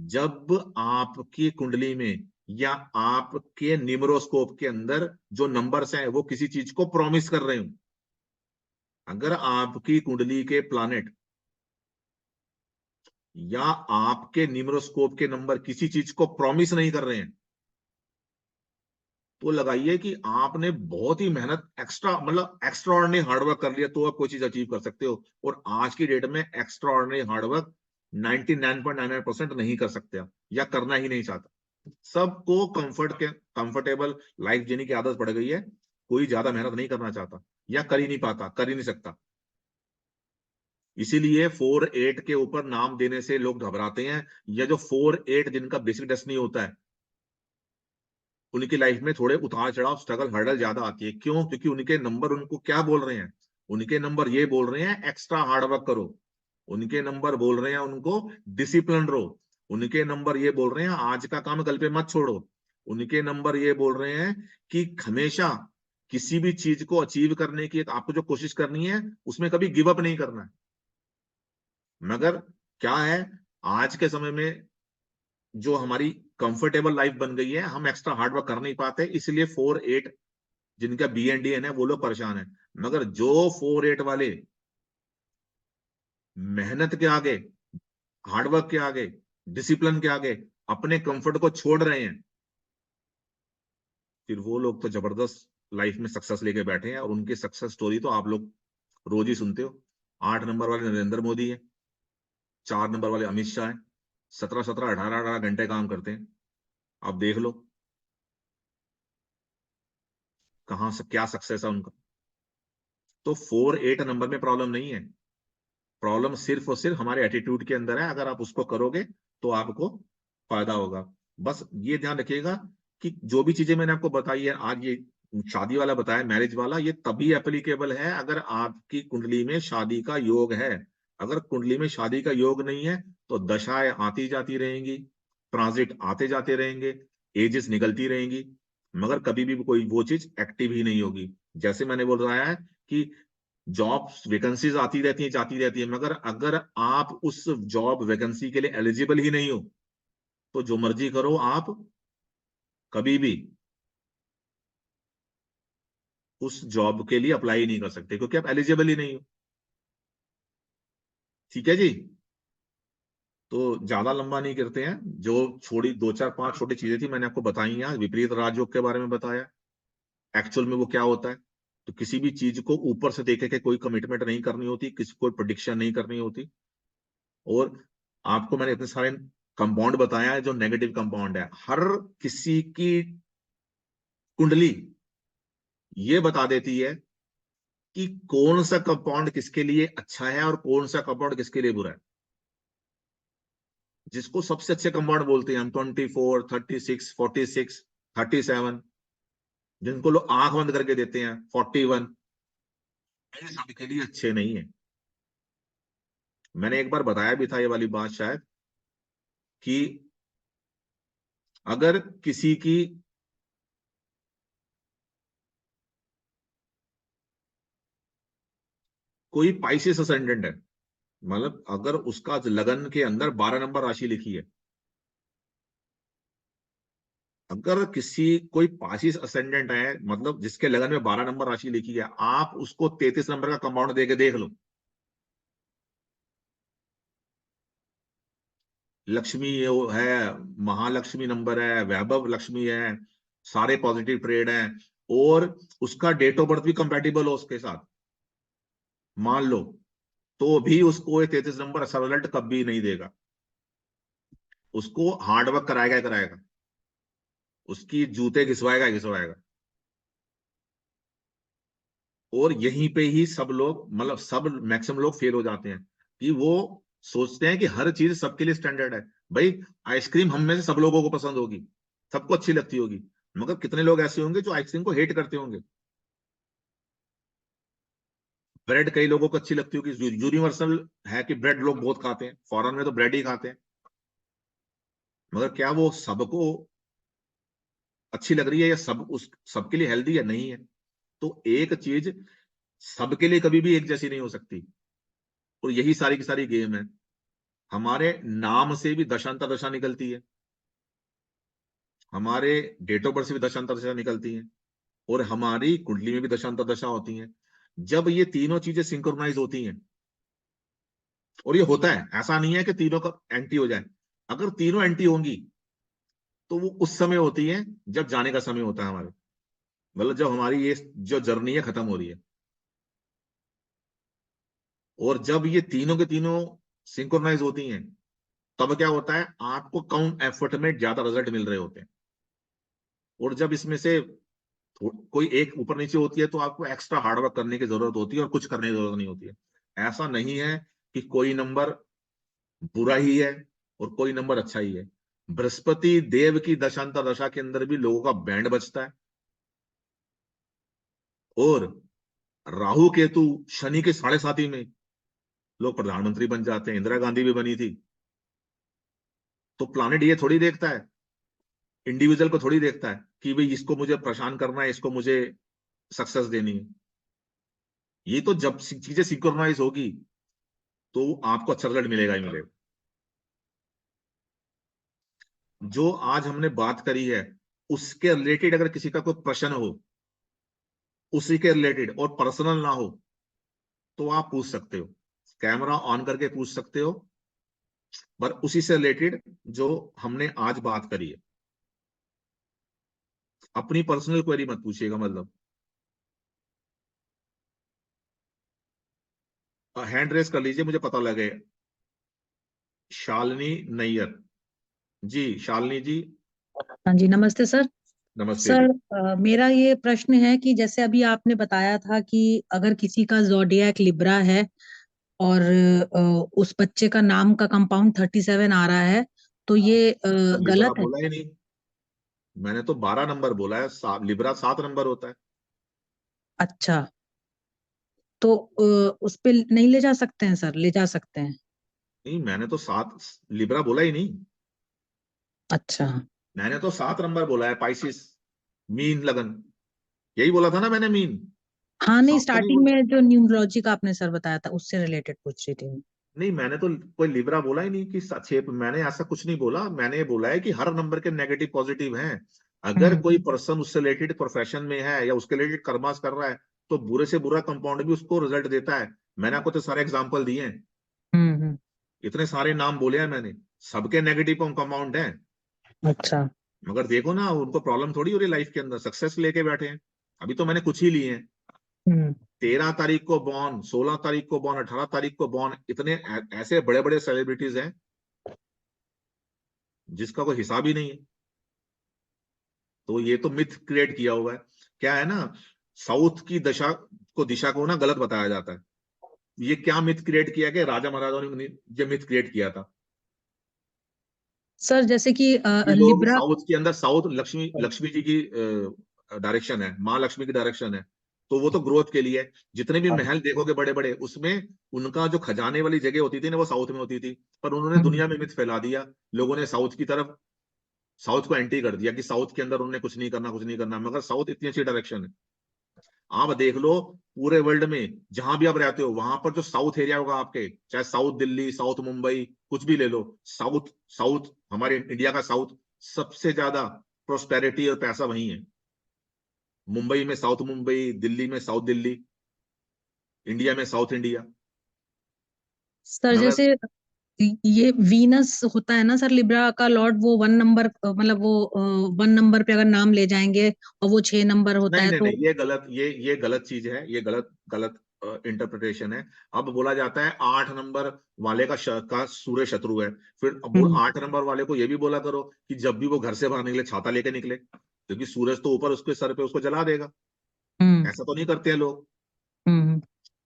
जब आपकी कुंडली में या आपके न्यूमरोस्कोप के अंदर जो नंबर्स हैं वो किसी चीज को प्रॉमिस कर रहे हो, अगर आपकी कुंडली के प्लैनेट या आपके न्यूमरोस्कोप के नंबर किसी चीज को प्रॉमिस नहीं कर रहे हैं, तो लगाइए कि आपने बहुत ही मेहनत एक्स्ट्रा मतलब एक्स्ट्रा ऑर्डिनरी हार्डवर्क कर लिया तो आप कोई चीज अचीव कर सकते हो। और आज की डेट में एक्स्ट्रा ऑर्डिनरी हार्डवर्क 99.99% नहीं कर सकते आप, या करना ही नहीं चाहता। सबको कंफर्टेबल लाइफ जीने की आदत पड़ गई है, कोई ज्यादा मेहनत नहीं करना चाहता या कर ही नहीं पाता, कर ही नहीं सकता। इसीलिए 4-8 के ऊपर नाम देने से लोग घबराते हैं, या जो 4-8 जिनका बेसिक डेस्टिनी होता है उनकी लाइफ में थोड़े उतार चढ़ाव, स्ट्रगल, हर्डल ज्यादा आती है। क्यों? क्योंकि उनके नंबर उनको क्या बोल रहे हैं? उनके नंबर ये बोल रहे हैं एक्स्ट्रा हार्डवर्क करो, उनके नंबर बोल रहे हैं उनको डिसिप्लिन रहो, उनके नंबर ये बोल रहे हैं आज का काम कल पे मत छोड़ो, उनके नंबर ये बोल रहे हैं कि हमेशा किसी भी चीज को अचीव करने की आपको जो कोशिश करनी है उसमें कभी गिव अप नहीं करना है। मगर क्या है, आज के समय में जो हमारी कंफर्टेबल लाइफ बन गई है, हम एक्स्ट्रा हार्डवर्क कर नहीं पाते, इसलिए 4-8 जिनका BNDN है वो लोग परेशान है। मगर जो 4-8 वाले मेहनत के आगे, हार्डवर्क के आगे, डिसिप्लिन के आगे अपने कंफर्ट को छोड़ रहे हैं, फिर वो लोग तो जबरदस्त लाइफ में सक्सेस लेके बैठे हैं। और उनकी सक्सेस स्टोरी तो आप लोग रोज ही सुनते हो। 8 नंबर वाले नरेंद्र मोदी है, 4 नंबर वाले अमित शाह है, 17-17, 18-18 घंटे काम करते हैं। आप देख लो कहां से क्या सक्सेस है उनका। तो 4-8 नंबर में प्रॉब्लम नहीं है, प्रॉब्लम सिर्फ और सिर्फ हमारे एटीट्यूड के अंदर है। अगर आप उसको करोगे तो आपको फायदा होगा। बस ये ध्यान रखिएगा कि जो भी चीजें मैंने आपको बताई है आज, ये शादी वाला बताया, मैरिज वाला, ये तभी एप्लीकेबल है अगर आपकी कुंडली में शादी का योग है। अगर कुंडली में शादी का योग नहीं है तो दशाएं आती जाती रहेंगी, ट्रांजिट आते जाते रहेंगे, एजेस निकलती रहेंगी, मगर कभी भी कोई वो चीज एक्टिव ही नहीं होगी। जैसे मैंने बोल रहा है कि जॉब वैकेंसीज आती रहती हैं जाती रहती है, मगर अगर आप उस जॉब वैकेंसी के लिए एलिजिबल ही नहीं हो तो जो मर्जी करो आप कभी भी उस जॉब के लिए अप्लाई नहीं कर सकते, क्योंकि आप एलिजिबल ही नहीं हो। ठीक है जी। तो ज्यादा लंबा नहीं करते हैं, जो छोड़ी 2-4-5 छोटी चीजें थी मैंने आपको बताई हैं। विपरीत राजयोग के बारे में बताया, एक्चुअल में वो क्या होता है। तो किसी भी चीज को ऊपर से देखे के कोई कमिटमेंट नहीं करनी होती, किसी को प्रोडिक्शन नहीं करनी होती। और आपको मैंने इतने सारे कंपाउंड बताया है जो नेगेटिव कंपाउंड है। हर किसी की कुंडली ये बता देती है कि कौन सा कंपाउंड किसके लिए अच्छा है और कौन सा कंपाउंड किसके लिए बुरा है। जिसको सबसे अच्छे कंपाउंड बोलते हैं हम 24, 36, 46, 37, जिनको लोग आंख बंद करके देते हैं 41, ये सबके लिए अच्छे नहीं है। मैंने एक बार बताया भी था ये वाली बात शायद, कि अगर किसी की कोई पाइसिस असेंडेंट है, मतलब अगर उसका लगन के अंदर 12 नंबर राशि लिखी है, अगर किसी कोई पासिस असेंडेंट है मतलब जिसके लगन में 12 नंबर राशि लिखी है, आप उसको 33 नंबर का कंपाउंड दे के देख लो, लक्ष्मी वो है, महालक्ष्मी नंबर है, वैभव लक्ष्मी है, सारे पॉजिटिव ट्रेड हैं, और उसका डेट ऑफ बर्थ भी कंपेटिबल हो उसके साथ, मान लो, तो भी उसको ये 33 नंबर अच्छा रिजल्ट कभी नहीं देगा। उसको हार्डवर्क कराएगा ही कराएगा, उसकी जूते घिसवाएगा ही घिसवाएगा। और यहीं पे ही सब लोग मतलब सब मैक्सिमम लोग फेल हो जाते हैं, कि वो सोचते हैं कि हर चीज सबके लिए स्टैंडर्ड है। भाई आइसक्रीम हम में से सब लोगों को पसंद होगी, सबको अच्छी लगती होगी, मगर कितने लोग ऐसे होंगे जो आइसक्रीम को हेट करते होंगे। ब्रेड कई लोगों को अच्छी लगती होगी, यूनिवर्सल है कि ब्रेड लोग बहुत खाते हैं, फॉरेन में तो ब्रेड ही खाते हैं, मगर क्या वो सबको अच्छी लग रही है, या सब उस सबके लिए हेल्दी है? नहीं है। तो एक चीज सबके लिए कभी भी एक जैसी नहीं हो सकती, और यही सारी की सारी गेम है। हमारे नाम से भी दशांतर दशा निकलती है, हमारे डेट ऑफ बर्थ से भी दशांतर दशा निकलती है, और हमारी कुंडली में भी दशांतर दशा होती है। जब ये तीनों चीजें सिंक्रोनाइज होती हैं, और ये होता है, ऐसा नहीं है कि तीनों का एंटी हो जाए, अगर तीनों एंटी होंगी तो वो उस समय होती है जब जाने का समय होता है हमारे, मतलब जब हमारी ये जो जर्नी है खत्म हो रही है। और जब ये तीनों के तीनों सिंक्रोनाइज होती हैं, तब क्या होता है, आपको कम एफर्ट में ज्यादा रिजल्ट मिल रहे होते हैं। और जब इसमें से कोई एक ऊपर नीचे होती है तो आपको एक्स्ट्रा हार्डवर्क करने की जरूरत होती है और कुछ करने की जरूरत नहीं होती है। ऐसा नहीं है कि कोई नंबर बुरा ही है और कोई नंबर अच्छा ही है। बृहस्पति देव की दशांतर दशा के अंदर भी लोगों का बैंड बजता है, और राहु केतु शनि के साढ़े साथी में लोग प्रधानमंत्री बन जाते हैं, इंदिरा गांधी भी बनी थी। तो प्लानिट ये थोड़ी देखता है, इंडिविजुअल को थोड़ी देखता है कि भाई इसको मुझे परेशान करना है, इसको मुझे सक्सेस देनी है। ये तो जब चीजें सिंक्रोनाइज होगी तो आपको अच्छा रिजल्ट मिलेगा ही मिलेगा। जो आज हमने बात करी है उसके रिलेटेड अगर किसी का कोई प्रश्न हो, उसी के रिलेटेड और पर्सनल ना हो, तो आप पूछ सकते हो, कैमरा ऑन करके पूछ सकते हो, पर उसी से रिलेटेड जो हमने आज बात करी है। अपनी पर्सनल क्वेरी मत पूछिएगा, मतलब। हैंड रेस कर लीजिए, मुझे पता लगे। शालिनी नैयर जी, शालिनी जी। हाँ जी, नमस्ते सर। नमस्ते सर, जी। मेरा ये प्रश्न है कि जैसे अभी आपने बताया था कि अगर किसी का ज़ोडिएक लिब्रा है और उस बच्चे का नाम का कंपाउंड 37 आ रहा है, तो ये तो लिब्रा गलत है? बोला ही नहीं, मैंने तो 12 नंबर बोला है, लिब्रा 7 नंबर होता है। अच्छा, तो उस पे नहीं ले जा सकते हैं सर? ले जा सकते हैं? नहीं, मैंने तो 7 लिब्रा बोला ही नहीं, अच्छा। मैंने तो 7 नंबर बोला है, पाइसिस, मीन लगन, यही बोला था ना मैंने, मीन। हाँ, नहीं, 7 तो नहीं स्टार्टिंग बोला। में जो न्यूमरोलॉजी का आपने सर बताया था उससे रिलेटेड पूछ रही थी मैं। नहीं, मैंने तो कोई लिब्रा बोला ही नहीं कि 6, मैंने ऐसा कुछ नहीं बोला। मैंने ये बोला है कि हर नंबर के नेगेटिव पॉजिटिव हैं। अगर हम्म। कोई पर्सन उससे रिलेटेड प्रोफेशन में है या उसके रिलेटेड कर्मास कर रहा है, तो बुरे से बुरा कंपाउंड भी उसको रिजल्ट देता है। मैंने आपको तो सारे एग्जाम्पल दिए हैं, हम्म। इतने सारे नाम बोले हैं मैंने, सबके नेगेटिव कंपाउंड हैं। अच्छा। मगर देखो ना, उनको प्रॉब्लम थोड़ी हो रही लाइफ के अंदर, सक्सेस लेके बैठे हैं। अभी तो मैंने कुछ ही लिए हैं। हम्म। 13 तारीख को बॉर्न, 16 तारीख को बॉर्न, 18 तारीख को बॉर्न, इतने ऐसे बड़े बड़े सेलिब्रिटीज हैं जिसका कोई हिसाब ही नहीं है। तो ये तो मिथ क्रिएट किया हुआ है। क्या है ना, साउथ की दिशा को ना गलत बताया जाता है। ये क्या मिथ क्रिएट किया कि राजा महाराजाओं ने ये मिथ क्रिएट किया था सर, जैसे कि कि लोग लिब्रा। साउथ के अंदर, साउथ लक्ष्मी लक्ष्मी जी की डायरेक्शन है, माँ लक्ष्मी की डायरेक्शन है, तो वो तो ग्रोथ के लिए है। जितने भी महल देखोगे बड़े बड़े, उसमें उनका जो खजाने वाली जगह होती थी ना, वो साउथ में होती थी। पर उन्होंने हम्म। दुनिया में मिथ फैला दिया, लोगों ने साउथ की तरफ, साउथ को एंटी कर दिया कि साउथ के अंदर उन्होंने कुछ नहीं करना, कुछ नहीं करना। मगर साउथ इतनी अच्छी डायरेक्शन है, आप देख लो, पूरे वर्ल्ड में जहां भी आप रहते हो, वहां पर जो साउथ एरिया होगा आपके, चाहे साउथ दिल्ली, साउथ मुंबई, कुछ भी ले लो, साउथ साउथ हमारे इंडिया का साउथ, सबसे ज्यादा प्रोस्पेरिटी और पैसा वही है। मुंबई में साउथ मुंबई, दिल्ली में साउथ दिल्ली, इंडिया में साउथ इंडिया। सर, मगर जैसे ये वीनस होता है ना सर, लिब्रा का लॉर्ड, वो 1 नंबर, मतलब वो 1 नंबर पे अगर नाम ले जाएंगे और वो 6 नंबर होता नहीं है नहीं तो। नहीं, ये गलत चीज है, ये गलत गलत इंटरप्रिटेशन है। अब बोला जाता है 8 नंबर वाले का सूर्य शत्रु है। फिर अब बोल हम्म। 8 नंबर वाले को ये भी बोला करो कि जब भी वो घर से बाहर निकले छाता लेके निकले, क्योंकि सूरज तो ऊपर उसके सर पे उसको जला देगा। हम्म। ऐसा तो नहीं करते हैं लोग। हम्म।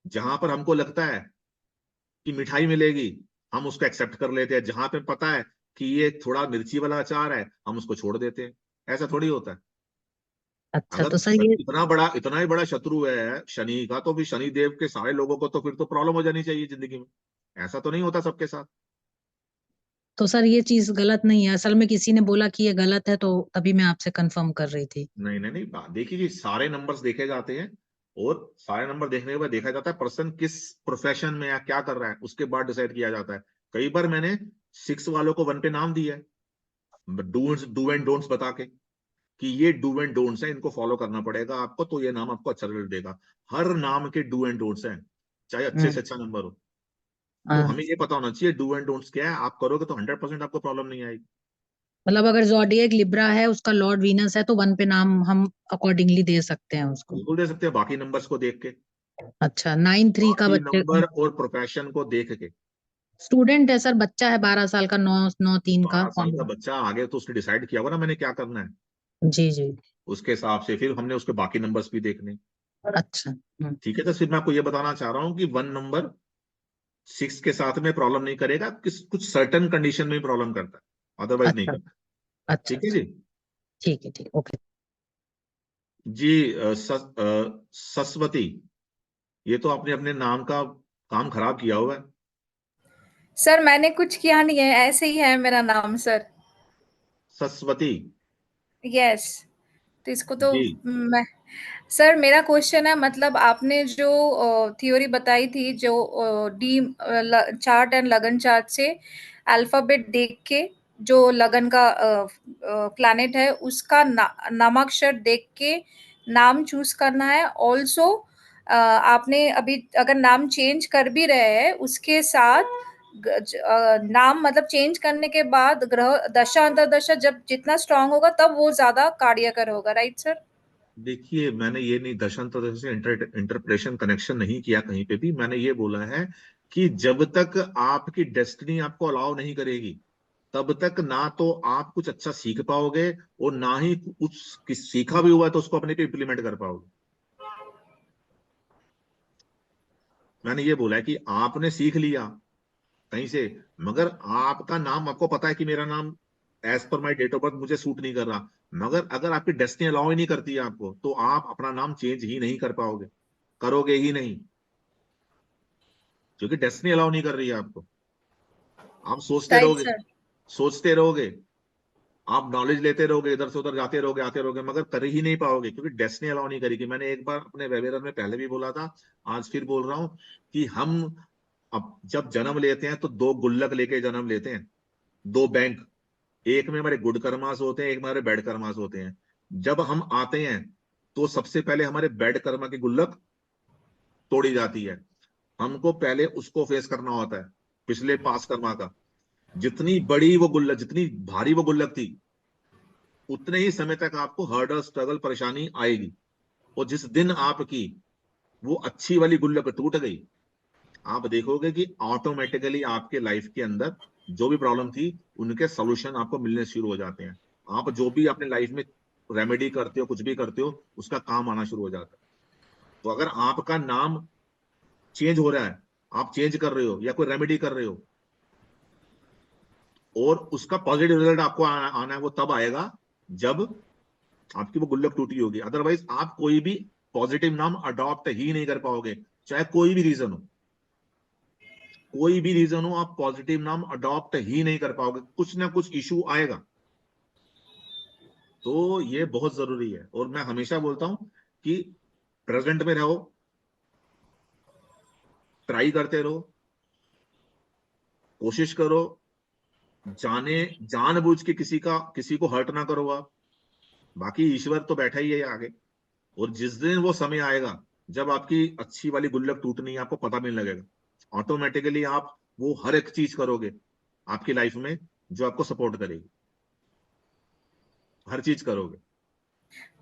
जहां पर हमको लगता है कि मिठाई मिलेगी, हम उसको एक्सेप्ट कर लेते हैं। जहां पे पता है कि ये थोड़ा मिर्ची वाला अचार है, हम उसको छोड़ देते हैं। ऐसा थोड़ी होता है। अच्छा, अगर तो सर ये। इतना ही बड़ा शत्रु है शनि का, तो फिर शनि देव के सारे लोगों को तो फिर तो प्रॉब्लम हो जानी चाहिए जिंदगी में। ऐसा तो नहीं होता सबके साथ। तो सर ये चीज गलत नहीं है, असल में किसी ने बोला कि ये गलत है, तो तभी मैं आपसे कंफर्म कर रही थी। नहीं नहीं नहीं, देखिए जी, सारे नंबर्स देखे जाते हैं, और सारे नंबर देखने के बाद देखा जाता है पर्सन किस प्रोफेशन में या क्या कर रहा है, उसके बाद डिसाइड किया जाता है। कई बार मैंने 6 वालों को 1 पे नाम दिया है, डू एंड डोंट्स बता के कि ये डू एंड डोंट्स है, इनको फॉलो करना पड़ेगा आपको, तो ये नाम आपको अच्छा रिजल्ट देगा। हर नाम के डू एंड डोंट्स हैं, चाहे अच्छे से अच्छा नंबर हो। तो हाँ, हमें ये पता होना चाहिए डू एंड डोंट्स क्या है, आप करोगे तो 100% आपको प्रॉब्लम नहीं आएगी। मतलब अगर जोडिएक लिब्रा है, उसका लॉर्ड वीनस है, तो 1 पे नाम हम अकॉर्डिंगली दे सकते हैं उसको। बिल्कुल दे सकते हैं, बाकी नंबर्स को देख के, अच्छा, 9-3 का बाकी बच्चे नंबर और प्रोफेशन को देख के। स्टूडेंट है सर, बच्चा है 12 साल का, 9-3 का 12 साल का कौन। बच्चा, आगे तो उसने डिसाइड किया होगा ना मैंने क्या करना है, जी जी। उसके हिसाब से फिर हमने उसके बाकी नंबर्स भी देखने। अच्छा। ठीक है, तो फिर मैं आपको ये बताना चाह रहा हूँ कि 1 नंबर 6 के साथ में प्रॉब्लम नहीं करेगा, कुछ सर्टन कंडीशन में प्रॉब्लम करता है, अदरवाइज नहीं अच्छा करता। अच्छा ठीक है अच्छा। जी। ठीक है, ठीक, ओके। जी सस्वती, ये तो आपने अपने नाम का काम खराब किया हुआ है। सर मैंने कुछ किया नहीं है, ऐसे ही है मेरा नाम सर। सस्वती। यस। तो इसको तो जी मैं सर मेरा क्वेश्चन है, मतलब आपने जो थ्योरी बताई थी, जो डी चार्ट एंड लगन चार्ट से अल्फाबेट देख के जो लगन का प्लैनेट है उसका नामाक्षर देख के नाम चूज करना है। ऑल्सो आपने अभी अगर नाम चेंज कर भी रहे हैं उसके साथ नाम मतलब चेंज करने के बाद ग्रह दशा अंतर्दशा जब जितना स्ट्रांग होगा तब वो ज्यादा कार्यकर होगा, राइट सर? देखिए, मैंने ये नहीं दशांतर से इंटरप्रेशन कनेक्शन नहीं किया कहीं पे भी। मैंने ये बोला है कि जब तक आपकी डेस्टिनी आपको अलाउ नहीं करेगी, तब तक ना तो आप कुछ अच्छा सीख पाओगे, और ना ही कुछ सीखा भी हुआ है तो उसको अपने पे इम्प्लीमेंट कर पाओगे। मैंने ये बोला है कि आपने सीख लिया कहीं से, मगर आपका नाम, आपको पता है कि मेरा नाम as per my date of birth मुझे सूट नहीं कर रहा, मगर अगर आपकी डेस्टिनी अलाउ ही नहीं करती है आपको, तो आप अपना नाम चेंज ही नहीं कर पाओगे, करोगे ही नहीं, क्योंकि डेस्टिनी अलाउ नहीं कर रही है आपको। आप सोचते राइट रहोगे, सर। सोचते रहोगे, आप नॉलेज लेते रहोगे, इधर से उधर जाते रहोगे, आते रहोगे, मगर कर ही नहीं पाओगे, क्योंकि डेस्टिनी अलाउ नहीं करेगी। मैंने एक बार अपने वेबिनार में पहले भी बोला था, आज फिर बोल रहा हूं कि हम अब जब जन्म लेते हैं तो 2 गुल्लक लेके जन्म लेते हैं, 2 बैंक। एक में हमारे गुड कर्मास होते हैं, एक में हमारे बैड कर्मास होते हैं। जब हम आते हैं तो सबसे पहले हमारे बैड कर्मा की गुल्लक तोड़ी जाती है, हमको पहले उसको फेस करना होता है, पिछले पास कर्मा का। जितनी बड़ी वो गुल्लक, जितनी भारी वो गुल्लक थी, उतने ही समय तक आपको हर्डल, स्ट्रगल, परेशानी आएगी। और जिस दिन आपकी वो अच्छी वाली गुल्लक टूट गई, आप देखोगे कि ऑटोमेटिकली आपके लाइफ के अंदर जो भी प्रॉब्लम थी, उनके सॉल्यूशन आपको मिलने शुरू हो जाते हैं। आप जो भी अपने लाइफ में रेमेडी करते हो, कुछ भी करते हो, उसका काम आना शुरू हो जाता है। तो अगर आपका नाम चेंज हो रहा है, आप चेंज कर रहे हो या कोई रेमेडी कर रहे हो, और उसका पॉजिटिव रिजल्ट आपको आना है, वो तब आएगा जब आपकी वो गुल्लक टूटी होगी। अदरवाइज आप कोई भी पॉजिटिव नाम अडॉप्ट ही नहीं कर पाओगे, चाहे कोई भी रीजन हो, कोई भी रीजन हो, आप पॉजिटिव नाम अडॉप्ट ही नहीं कर पाओगे, कुछ ना कुछ इशू आएगा। तो ये बहुत जरूरी है, और मैं हमेशा बोलता हूं कि प्रेजेंट में रहो, ट्राई करते रहो, कोशिश करो, जाने जानबूझ के किसी को हर्ट ना करो आप। बाकी ईश्वर तो बैठा ही है आगे, और जिस दिन वो समय आएगा जब आपकी अच्छी वाली गुल्लक टूटनी है, आपको पता भी नहीं लगेगा, ऑटोमेटिकली आप वो हर एक चीज करोगे आपकी लाइफ में जो आपको सपोर्ट करेगी, हर चीज करोगे।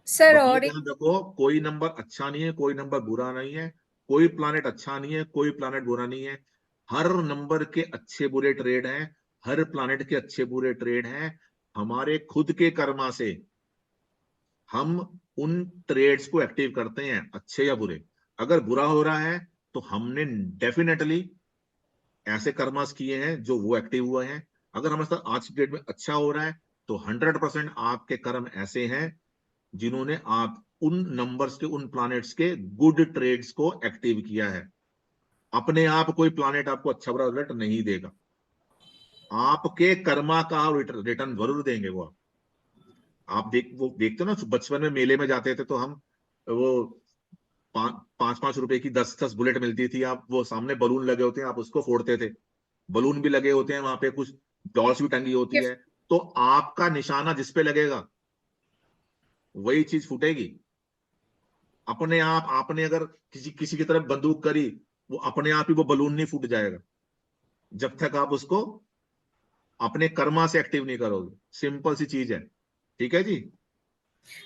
सर बस ये और एक ध्यान रखो, कोई नंबर अच्छा नहीं है, कोई नंबर बुरा नहीं है, कोई प्लानेट अच्छा नहीं है, कोई प्लानेट बुरा नहीं है। हर नंबर के अच्छे बुरे ट्रेड हैं, हर प्लानेट के अच्छे बुरे ट्रेड हैं। हमारे खुद के कर्मा से हम उन ट्रेड्स को एक्टिव करते हैं, अच्छे या बुरे। अगर बुरा हो रहा है तो हमने डेफिनेटली ऐसे कर्मास किए हैं जो वो एक्टिव हुए हैं। अगर हमारे साथ आज की डेट में अच्छा हो रहा है, तो 100% आपके कर्म ऐसे हैं जिन्होंने आप उन नंबर्स के, उन प्लैनेट्स के गुड ट्रेड्स को एक्टिव किया है। अपने आप कोई प्लैनेट आपको अच्छा बुरा रिजल्ट नहीं देगा, आपके कर्मा का रिटर्न जरूर देंगे वो। आप वो देखते हो ना, बचपन में मेले में जाते थे तो हम वो 5-5 रुपए की 10-10 बुलेट मिलती थी, आप वो सामने बलून लगे होते हैं, आप उसको फोड़ते थे, बलून भी लगे होते हैं वहां पे, कुछ डॉल्स भी टंगी होती है, तो आपका निशाना जिस पे लगेगा वही चीज फूटेगी। अपने आप आपने अगर किसी किसी की तरफ बंदूक करी, वो अपने आप ही वो बलून नहीं फूट जाएगा जब तक आप उसको अपने कर्मा से एक्टिव नहीं करोगे। सिंपल सी चीज है। ठीक है जी।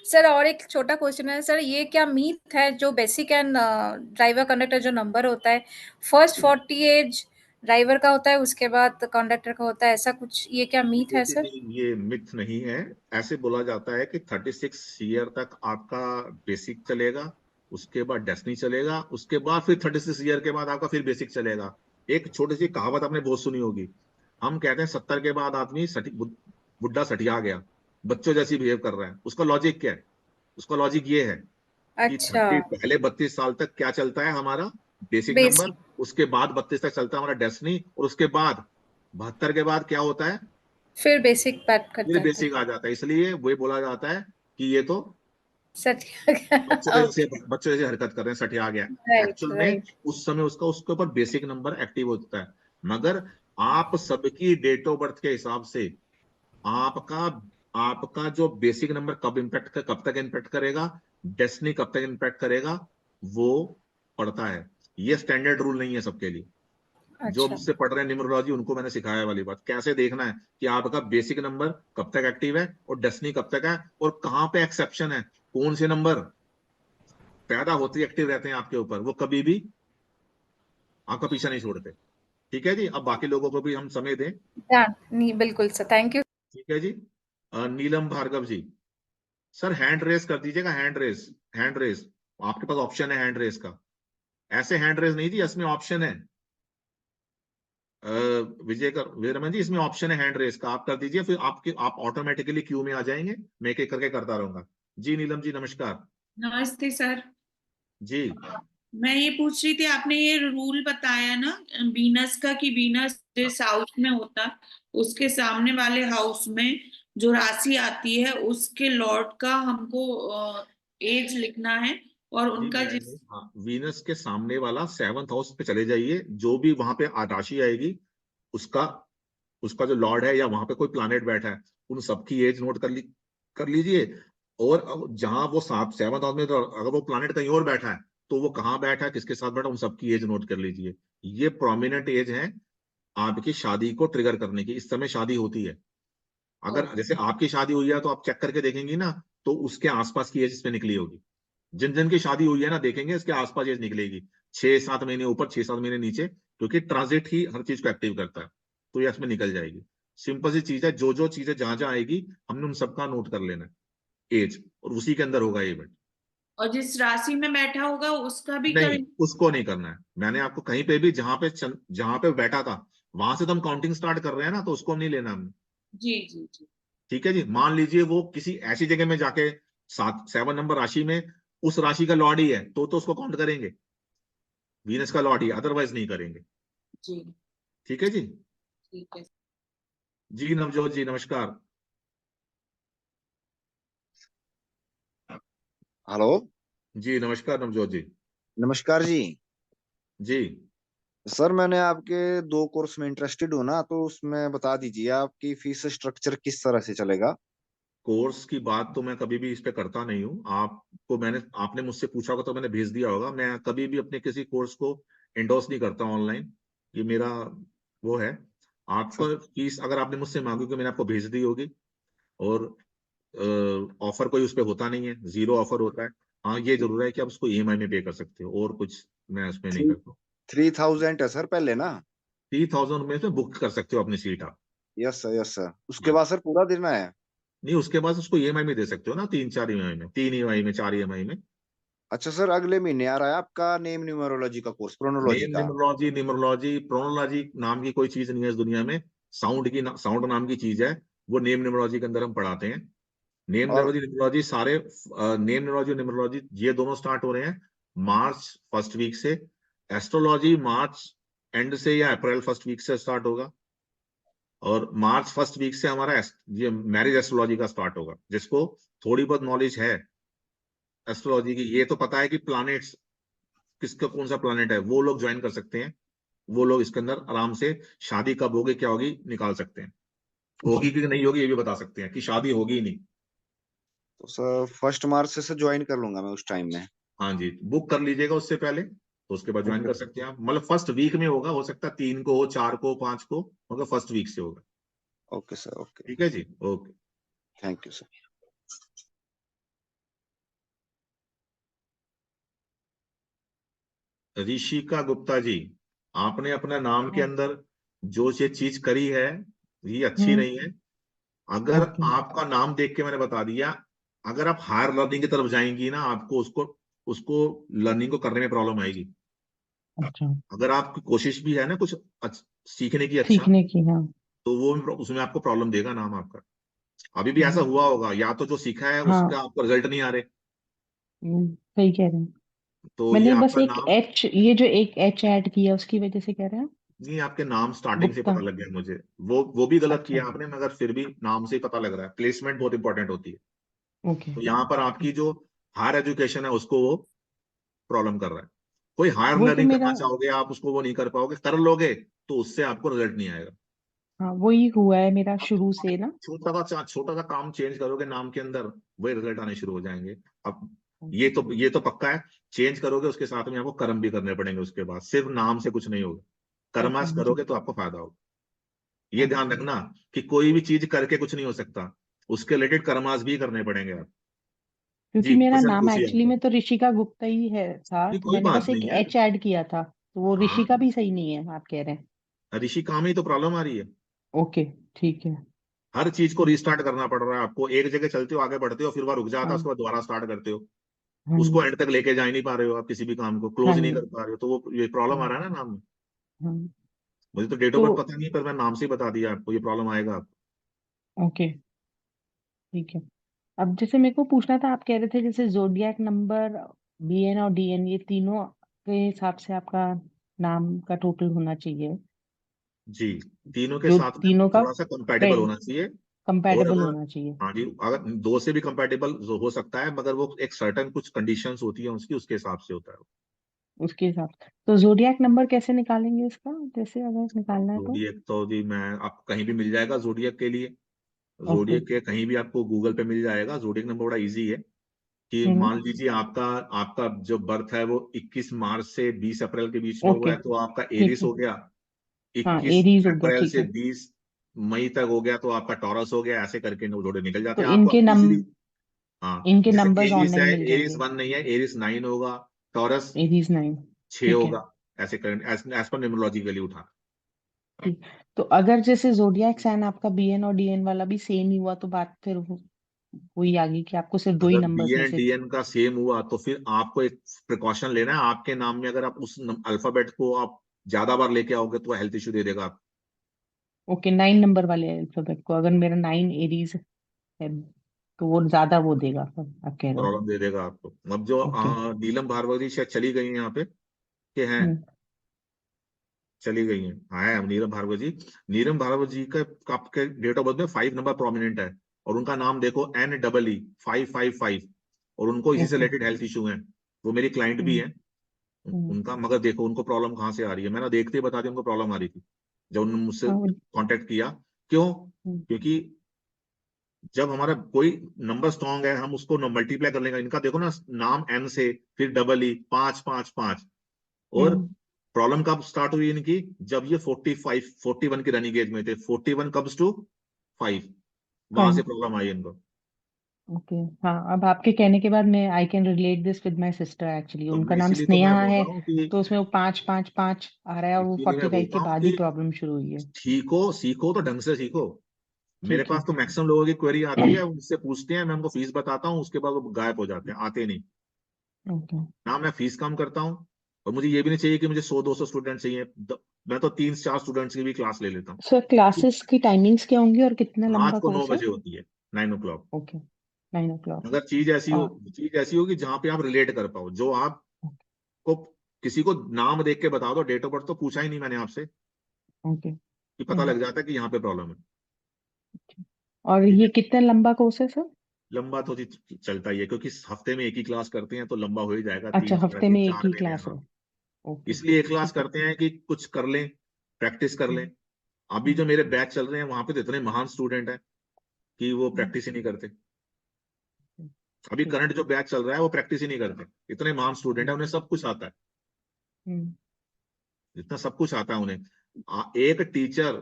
सर और एक छोटा क्वेश्चन है सर, ये क्या मीथ है जो बेसिक एंड ड्राइवर कंडक्टर जो नंबर होता है फर्स्ट 40 एज ड्राइवर का होता है, उसके बाद कंडक्टर का होता है, ऐसा कुछ ये क्या मीथ है देखिए सर? जी, ये मिथ नहीं है। ऐसे बोला जाता है कि 36 ईयर तक आपका बेसिक चलेगा, उसके बाद डेस्टिनी चलेगा, उसके बाद फिर 36 ईयर के बाद आपका फिर बेसिक चलेगा। एक छोटी सी कहावत आपने बहुत सुनी होगी, हम कहते हैं 70 के बाद आदमी सटी बुढ़ा सठिया गया, बच्चों जैसी बिहेव कर रहा है। उसका लॉजिक क्या है? उसका लॉजिक ये है कि अच्छा, 30 पहले 32 साल तक क्या चलता है हमारा बेसिक नंबर, बेसिक, उसके बाद 32 तक चलता है हमारा डेस्टिनी, और उसके बाद 72 के बाद क्या होता है? फिर बेसिक बैक कर ये जाता है। बेसिक आ जाता है। इसलिए वो बोला जाता है कि ये तो सर ओके, बच्चों जैसे हरकत कर रहे हैं, सठिया गया। राइट एक्चुअल में राइट। उस समय उसका उसके ऊपर बेसिक नंबर एक्टिव होता है। मगर आप सबकी डेट ऑफ बर्थ के हिसाब से आपका आपका जो बेसिक नंबर कब तक इम्पैक्ट करेगा, डेस्टिनी कब तक इम्पैक्ट करेगा, वो पड़ता है। ये स्टैंडर्ड रूल नहीं है सबके लिए। जो अच्छा, मुझसे पढ़ रहे हैं न्यूमरोलॉजी, उनको मैंने सिखाया वाली बात कैसे देखना है कि आपका बेसिक नंबर कब तक एक्टिव है और डेस्टिनी कब तक है, और कहाँ पे एक्सेप्शन है, कौन से नंबर पैदा होते ही एक्टिव रहते हैं आपके ऊपर, वो कभी भी आपका पीछा नहीं छोड़ते। ठीक है जी। अब बाकी लोगों को भी हम समय दें। ध्यान नहीं, बिल्कुल सर, थैंक यू। ठीक है जी। नीलम भार्गव जी, सर हैंड रेस कर दीजिएगा, हैंड रेस, हैंड रेस। आपके पास ऑप्शन है हैंड रेस का। ऐसे हैंड रेस नहीं जी, इसमें ऑप्शन है। अ, विजय रमन जी, इसमें ऑप्शन है हैंड रेस का, आप कर दीजिए, फिर आप ऑटोमेटिकली क्यू में आ जाएंगे। मैं एक एक करके करता रहूंगा। जी नीलम जी नमस्कार। नमस्ते सर। जी मैं ये पूछ रही थी, आपने ये रूल बताया ना वीनस का, कि वीनस जिस हाउस में होता उसके सामने वाले हाउस में जो राशि आती है उसके लॉर्ड का हमको एज लिखना है, और जी, उनका मैंने जिस हाँ, वीनस के सामने वाला 7th हाउस पे चले जाइए, जो भी वहां पे राशि आएगी उसका उसका जो लॉर्ड है या वहां पे कोई प्लैनेट बैठा है, उन सबकी एज नोट कर लीजिए। और जहां वो 7th हाउस में, तो अगर वो प्लैनेट कहीं और बैठा है तो वो कहाँ बैठा है, किसके साथ बैठा है, उन सबकी एज नोट कर लीजिए। ये प्रोमिनेंट एज है आपकी शादी को ट्रिगर करने की। इस समय शादी होती है। अगर जैसे आपकी शादी हुई है तो आप चेक करके देखेंगी ना, तो उसके आसपास की एज इसमें निकली होगी। जिन जिन की शादी हुई है ना, देखेंगे इसके आसपास एज निकलेगी, 6-7 महीने ऊपर, 6-7 महीने नीचे, क्योंकि ट्रांजिट ही हर चीज को एक्टिव करता है। तो ये इसमें निकल जाएगी। सिंपल सी चीज है, जो जो चीजें जहां जहां आएगी हमने उन सबका नोट कर लेना है एज, और उसी के अंदर होगा ये इवेंट। और जिस राशि में बैठा होगा उसका भी नहीं, करें? उसको नहीं करना है। मैंने आपको कहीं पे भी जहां पे बैठा था वहां से तो हम काउंटिंग स्टार्ट कर रहे हैं ना, तो उसको हम नहीं लेना हमने। जी जी जी। ठीक है जी। मान लीजिए वो किसी ऐसी जगह में जाके 7 नंबर राशि में उस राशि का लॉर्ड ही है, तो उसको काउंट करेंगे, वीनस का लॉर्ड ही, अदरवाइज नहीं करेंगे। जी ठीक है जी। ठीक है। जी नवजोत जी नमस्कार। हेलो। जी नमस्कार नवजोत जी। नमस्कार जी। जी सर मैंने आपके 2 कोर्स में इंटरेस्टेड हूँ ना, तो उसमें बता दीजिए आपकी फीस स्ट्रक्चर किस तरह से चलेगा। कोर्स की बात तो मैं कभी भी इस पे करता नहीं हूँ। आपको आपने मुझसे पूछा होगा तो मैंने भेज दिया होगा। मैं कभी भी अपने किसी कोर्स को एंडोर्स नहीं करता ऑनलाइन। ये मेरा वो है। सर आपको फीस अगर आपने मुझसे मांगी होगी, मैंने आपको भेज दी होगी। और ऑफर कोई उस पर होता नहीं है, जीरो ऑफर होता है। हाँ ये जरूर है कि आप उसको ईएमआई में पे कर सकते हो, और कुछ मैं उसमें नहीं थ्री करता। 3000 है सर पहले ना। 3000 में से बुक कर सकते हो अपनी सीट आप। Yes sir, yes sir. उसके हाँ। बाद सर पूरा देना है? नहीं, उसके बाद उसको ईएमआई में दे सकते हो ना, 3-4 ईएमआई में, 3 ईएमआई में, 4 ईएमआई में। अच्छा सर, अगले महीने आ रहा है आपका नेम न्यूमरोलॉजी का कोर्स, प्रोनोलॉजी नेम का। न्यूमरोलॉजी प्रोनोलॉजी नाम की कोई चीज नहीं है इस दुनिया में। साउंड नाम की चीज है, वो नेम न्यूमरोलॉजी के अंदर हम पढ़ाते हैं। नेम और न्यूमरोलॉजी सारे नेम न्यूमरोलॉजी ये दोनों स्टार्ट हो रहे हैं मार्च फर्स्ट वीक से। एस्ट्रोलॉजी मार्च एंड से या अप्रैल फर्स्ट वीक से स्टार्ट होगा। और मार्च फर्स्ट वीक से हमारा ये मैरिज एस्ट्रोलॉजी का स्टार्ट होगा। जिसको थोड़ी बहुत नॉलेज है एस्ट्रोलॉजी की, ये तो पता है कि प्लैनेट्स किसका कौन सा प्लैनेट है, वो लोग ज्वाइन कर सकते हैं। वो लोग इसके अंदर आराम से शादी कब होगी क्या होगी निकाल सकते हैं, होगी कि नहीं होगी ये भी बता सकते हैं कि शादी होगी ही नहीं। तो सर 1 मार्च से ज्वाइन कर लूंगा मैं उस टाइम में। हाँ जी, बुक कर लीजिएगा उससे पहले, तो उसके बाद ज्वाइन ओके कर सकते हैं आप। मतलब फर्स्ट वीक में होगा, हो सकता है 3 को हो, 4 को, 5 को, मगर फर्स्ट वीक से होगा। ओके सर, ओके, ठीक है जी, okay. Thank you sir. Rishika Gupta ji, आपने अपने नाम के हाँ, अंदर जो ये चीज करी है ये अच्छी हम्म, नहीं है। अगर ओके, आपका नाम देख के मैंने बता दिया, अगर आप हायर लर्निंग की तरफ जाएंगी ना, आपको उसको उसको लर्निंग को करने में प्रॉब्लम आएगी। अच्छा, अगर आपकी कोशिश भी है ना कुछ सीखने की अच्छा, सीखने की, हाँ, तो वो उसमें आपको प्रॉब्लम देगा नाम आपका। अभी भी ऐसा हम्म, हुआ होगा, या तो जो सीखा है हाँ, उसका आपको रिजल्ट नहीं आ रहे, सही कह रहे हैं। तो ये मैंने बस आपका एक नाम, एच, ये जो एक एच ऐड किया उसकी वजह से कह रहे हैं। नहीं आपके नाम स्टार्टिंग से गुप्ता, पता लग गया मुझे। वो भी गलत अच्छा, किया आपने, मगर फिर भी नाम से ही पता लग रहा है। प्लेसमेंट बहुत इंपॉर्टेंट होती है, ओके, तो यहाँ पर आपकी जो हायर एजुकेशन है उसको वो प्रॉब्लम कर रहा है। कोई हायर वो तो लर्निंग मेरा, करना चाहोगे आप, उसको वो नहीं कर पाओगे, कर लोगे तो उससे आपको रिजल्ट नहीं आएगा। हाँ वही हुआ है मेरा आप शुरू से ना। छोटा सा काम चेंज करोगे नाम के अंदर, वही रिजल्ट आने शुरू हो जाएंगे। अब हम्म, ये तो पक्का है, चेंज करोगे उसके साथ में आपको कर्म भी करने पड़ेंगे उसके बाद, सिर्फ नाम से कुछ नहीं होगा। ओके कर्मास जी, करोगे तो आपको फायदा होगा। ये ध्यान ओके, रखना कि कोई भी चीज करके कुछ नहीं हो सकता, उसके रिलेटेड कर्मास भी करने पड़ेंगे आप। क्योंकि जी, मेरा क्वेश्चन नाम पूछिए एक्चुअली में आप। तो ऋषिका गुप्ता ही है था, ये तो कोई मैंने बात बस एक नहीं है। एच ऐड किया था, तो वो हाँ, ऋषिका भी सही नहीं है आप कह रहे हैं। ऋषि काम ही तो प्रॉब्लम आ रही है। ओके, ठीक है, हर चीज को ठीक है, रीस्टार्ट करना पड़ रहा है आपको। एक जगह चलते हो, आगे बढ़ते हो, फिर वहां रुक जाता है, हाँ, उसके बाद दोबारा स्टार्ट करते हो। हाँ उसको जी, एंड तक लेके जा ही नहीं पा रहे हो आप, किसी भी काम को क्लोज हाँ ही नहीं जी, कर पा रहे हो, तो वो ये प्रॉब्लम आ हाँ, रहा है ना नाम में। हाँ, मुझे तो डेट ऑफ तो बर्थ पता नहीं, पर मैं नाम से ही बता दिया आपको, ये प्रॉब्लम आएगा आपको। ओके, ठीक है। अब जैसे मेरे को पूछना था, आप कह रहे थे जैसे जोडियक नंबर, बीएन और डीएन, ये तीनों के हिसाब से आपका नाम का टोटल होना चाहिए, जी, तीनों के जो साथ में तीनों का थोड़ा सा कंपैटिबल होना चाहिए। और कंपैटिबल अगर, होना चाहिए। हाँ जी, अगर दो से भी कंपैटिबल हो सकता है, मगर वो एक सर्टन कुछ कंडीशंस होती है उसकी, उसके हिसाब से होता है। उसके हिसाब से तो जोडियक नंबर कैसे निकालेंगे इसका, जैसे अगर निकालना है तो। जोडिएक तो जी मैं, आप कहीं भी मिल जाएगा जोडिएक के लिए। ओके, जोडिएक के कहीं भी आपको गूगल पे मिल जाएगा। जोडिएक नंबर बड़ा इजी है कि हम्म, मान लीजिए आपका आपका जो बर्थ है वो 21 मार्च से 20 अप्रैल के बीच में हुआ ओके, है, तो आपका ठीक एरिस है, हो गया। हाँ 21 एरीज हो गया, अप्रैल ठीक से है। 20 मई तक हो गया तो आपका टॉरस हो गया। ऐसे करके जोड़े निकल जाते तो हैं आपको इजीली। हाँ, इनके जैसे नंबर्स एरिस है, ऑनलाइन मिल एरिस जाएंगे। 1 नहीं है, एरिस 9 होगा, टॉरस एरीज 9, 6 ठीक है, होगा। ऐसे करेंट एज पर न्यूमरोलॉजिकली उठा। ठीक। तो अगर जैसे जोडियक साइन आपका बीएन और डीएन वाला भी सेम ही हुआ, तो बात फिर हुई आगे कि आपको सिर्फ दो ही अगर बी नंबर्स में एन से। डी एन का सेम हुआ तो फिर आपको एक प्रिकॉशन लेना है आपके नाम में। अगर आप उस अल्फाबेट को आप ज्यादा बार लेके आओगे तो हेल्थ इश्यू दे देगा, आप ओके, 9 नंबर वाले अल्फाबेट को अगर मेरा 9 एरीज है, तो वो ज्यादा वो देगा, आप कह रहे हैं। प्रॉब्लम दे देगा आपको। अब जो ओके, नीलम भार्गवी शायद चली गई हैं यहाँ पे, कि हैं, हम्म, चली गई हैं, हाँ है अब नीलम भार्गव जी। नीलम भार्गव जी का आपके डेट ऑफ बर्थ में 5 नंबर प्रोमिनेंट है, और उनका नाम देखो NEE 555, और उनको इसी से ओके, रिलेटेड हेल्थ इशू है। वो मेरी क्लाइंट भी हम्म, है। हम्म, उनका, मगर देखो उनको प्रॉब्लम कहाँ से आ रही है, मैंने देखते ही बता दिया उनको प्रॉब्लम आ रही थी जब उन्होंने मुझसे हाँ, कांटेक्ट किया। क्यों? हम्म, क्योंकि जब हमारा कोई नंबर स्ट्रांग है हम उसको मल्टीप्लाई कर लेंगे। इनका देखो ना, नाम N से, फिर EE 555, और हम्म, प्रॉब्लम कब स्टार्ट हुई इनकी, जब ये 41 की रनिंग एज में थे। 41 कम्स टू 5, वहां से फाइन, प्रॉब्लम आई इनको। ओके। हाँ, अब आपके कहने के बाद मैं I can relate this with my sister, actually तो उनका मैं नाम इसीलिए तो मैं स्नेहा बोल है, रहा हूँ कि, तो उसमें वो 555 आ रहा है, और वो इसीलिए मैं 45 बोलता के हूँ बाद ही कि प्रॉब्लम शुरू हुई है। सीखो, सीखो तो ढंग से सीखो। मेरे ठीक है, पास तो मैक्सिमम लोगों की क्वेरी आती है, उनसे पूछते हैं, मैं उनको फीस बताता हूँ, उसके बाद वो गायब हो जाते हैं, आते नहीं ओके। ना। मैं फीस कम करता हूँ, और मुझे ये भी नहीं चाहिए कि मुझे 100-200 स्टूडेंट चाहिए। मैं तो 3-4 स्टूडेंट्स की भी क्लास ले लेता हूँ। सर क्लासेस की टाइमिंग्स क्या होंगी और कितना रात लंबा को नौ कोर्स है। बजे होती है, 9 o'clock। Okay, 9 o'clock। अगर और चीज ऐसी होगी जहां पे आप रिलेट कर पाओ, जो आपको किसी को नाम देख के बता दो, डेट ऑफ बर्थ तो पूछा ही नहीं मैंने आपसे, ओके, कि पता लग जाता है कि यहाँ पे प्रॉब्लम है। और ठीक ये है, कितना लंबा कोर्स है सर। लंबा तो चलता ही है, क्योंकि हफ्ते में एक ही क्लास करते हैं तो लंबा हो ही जाएगा, अच्छा, तीन साढ़े हफ्ते तीन में एक चार ही महीने क्लास है। हाँ। ओके। इसलिए एक क्लास करते हैं कि कुछ कर लें, प्रैक्टिस कर लें। अभी जो मेरे बैच चल रहे हैं वहां पे तो इतने महान स्टूडेंट हैं कि वो प्रैक्टिस ही नहीं करते। अभी करंट जो बैच चल रहा है वो प्रैक्टिस ही नहीं करते, इतने महान स्टूडेंट है, उन्हें सब कुछ आता है, इतना सब कुछ आता है उन्हें। एक टीचर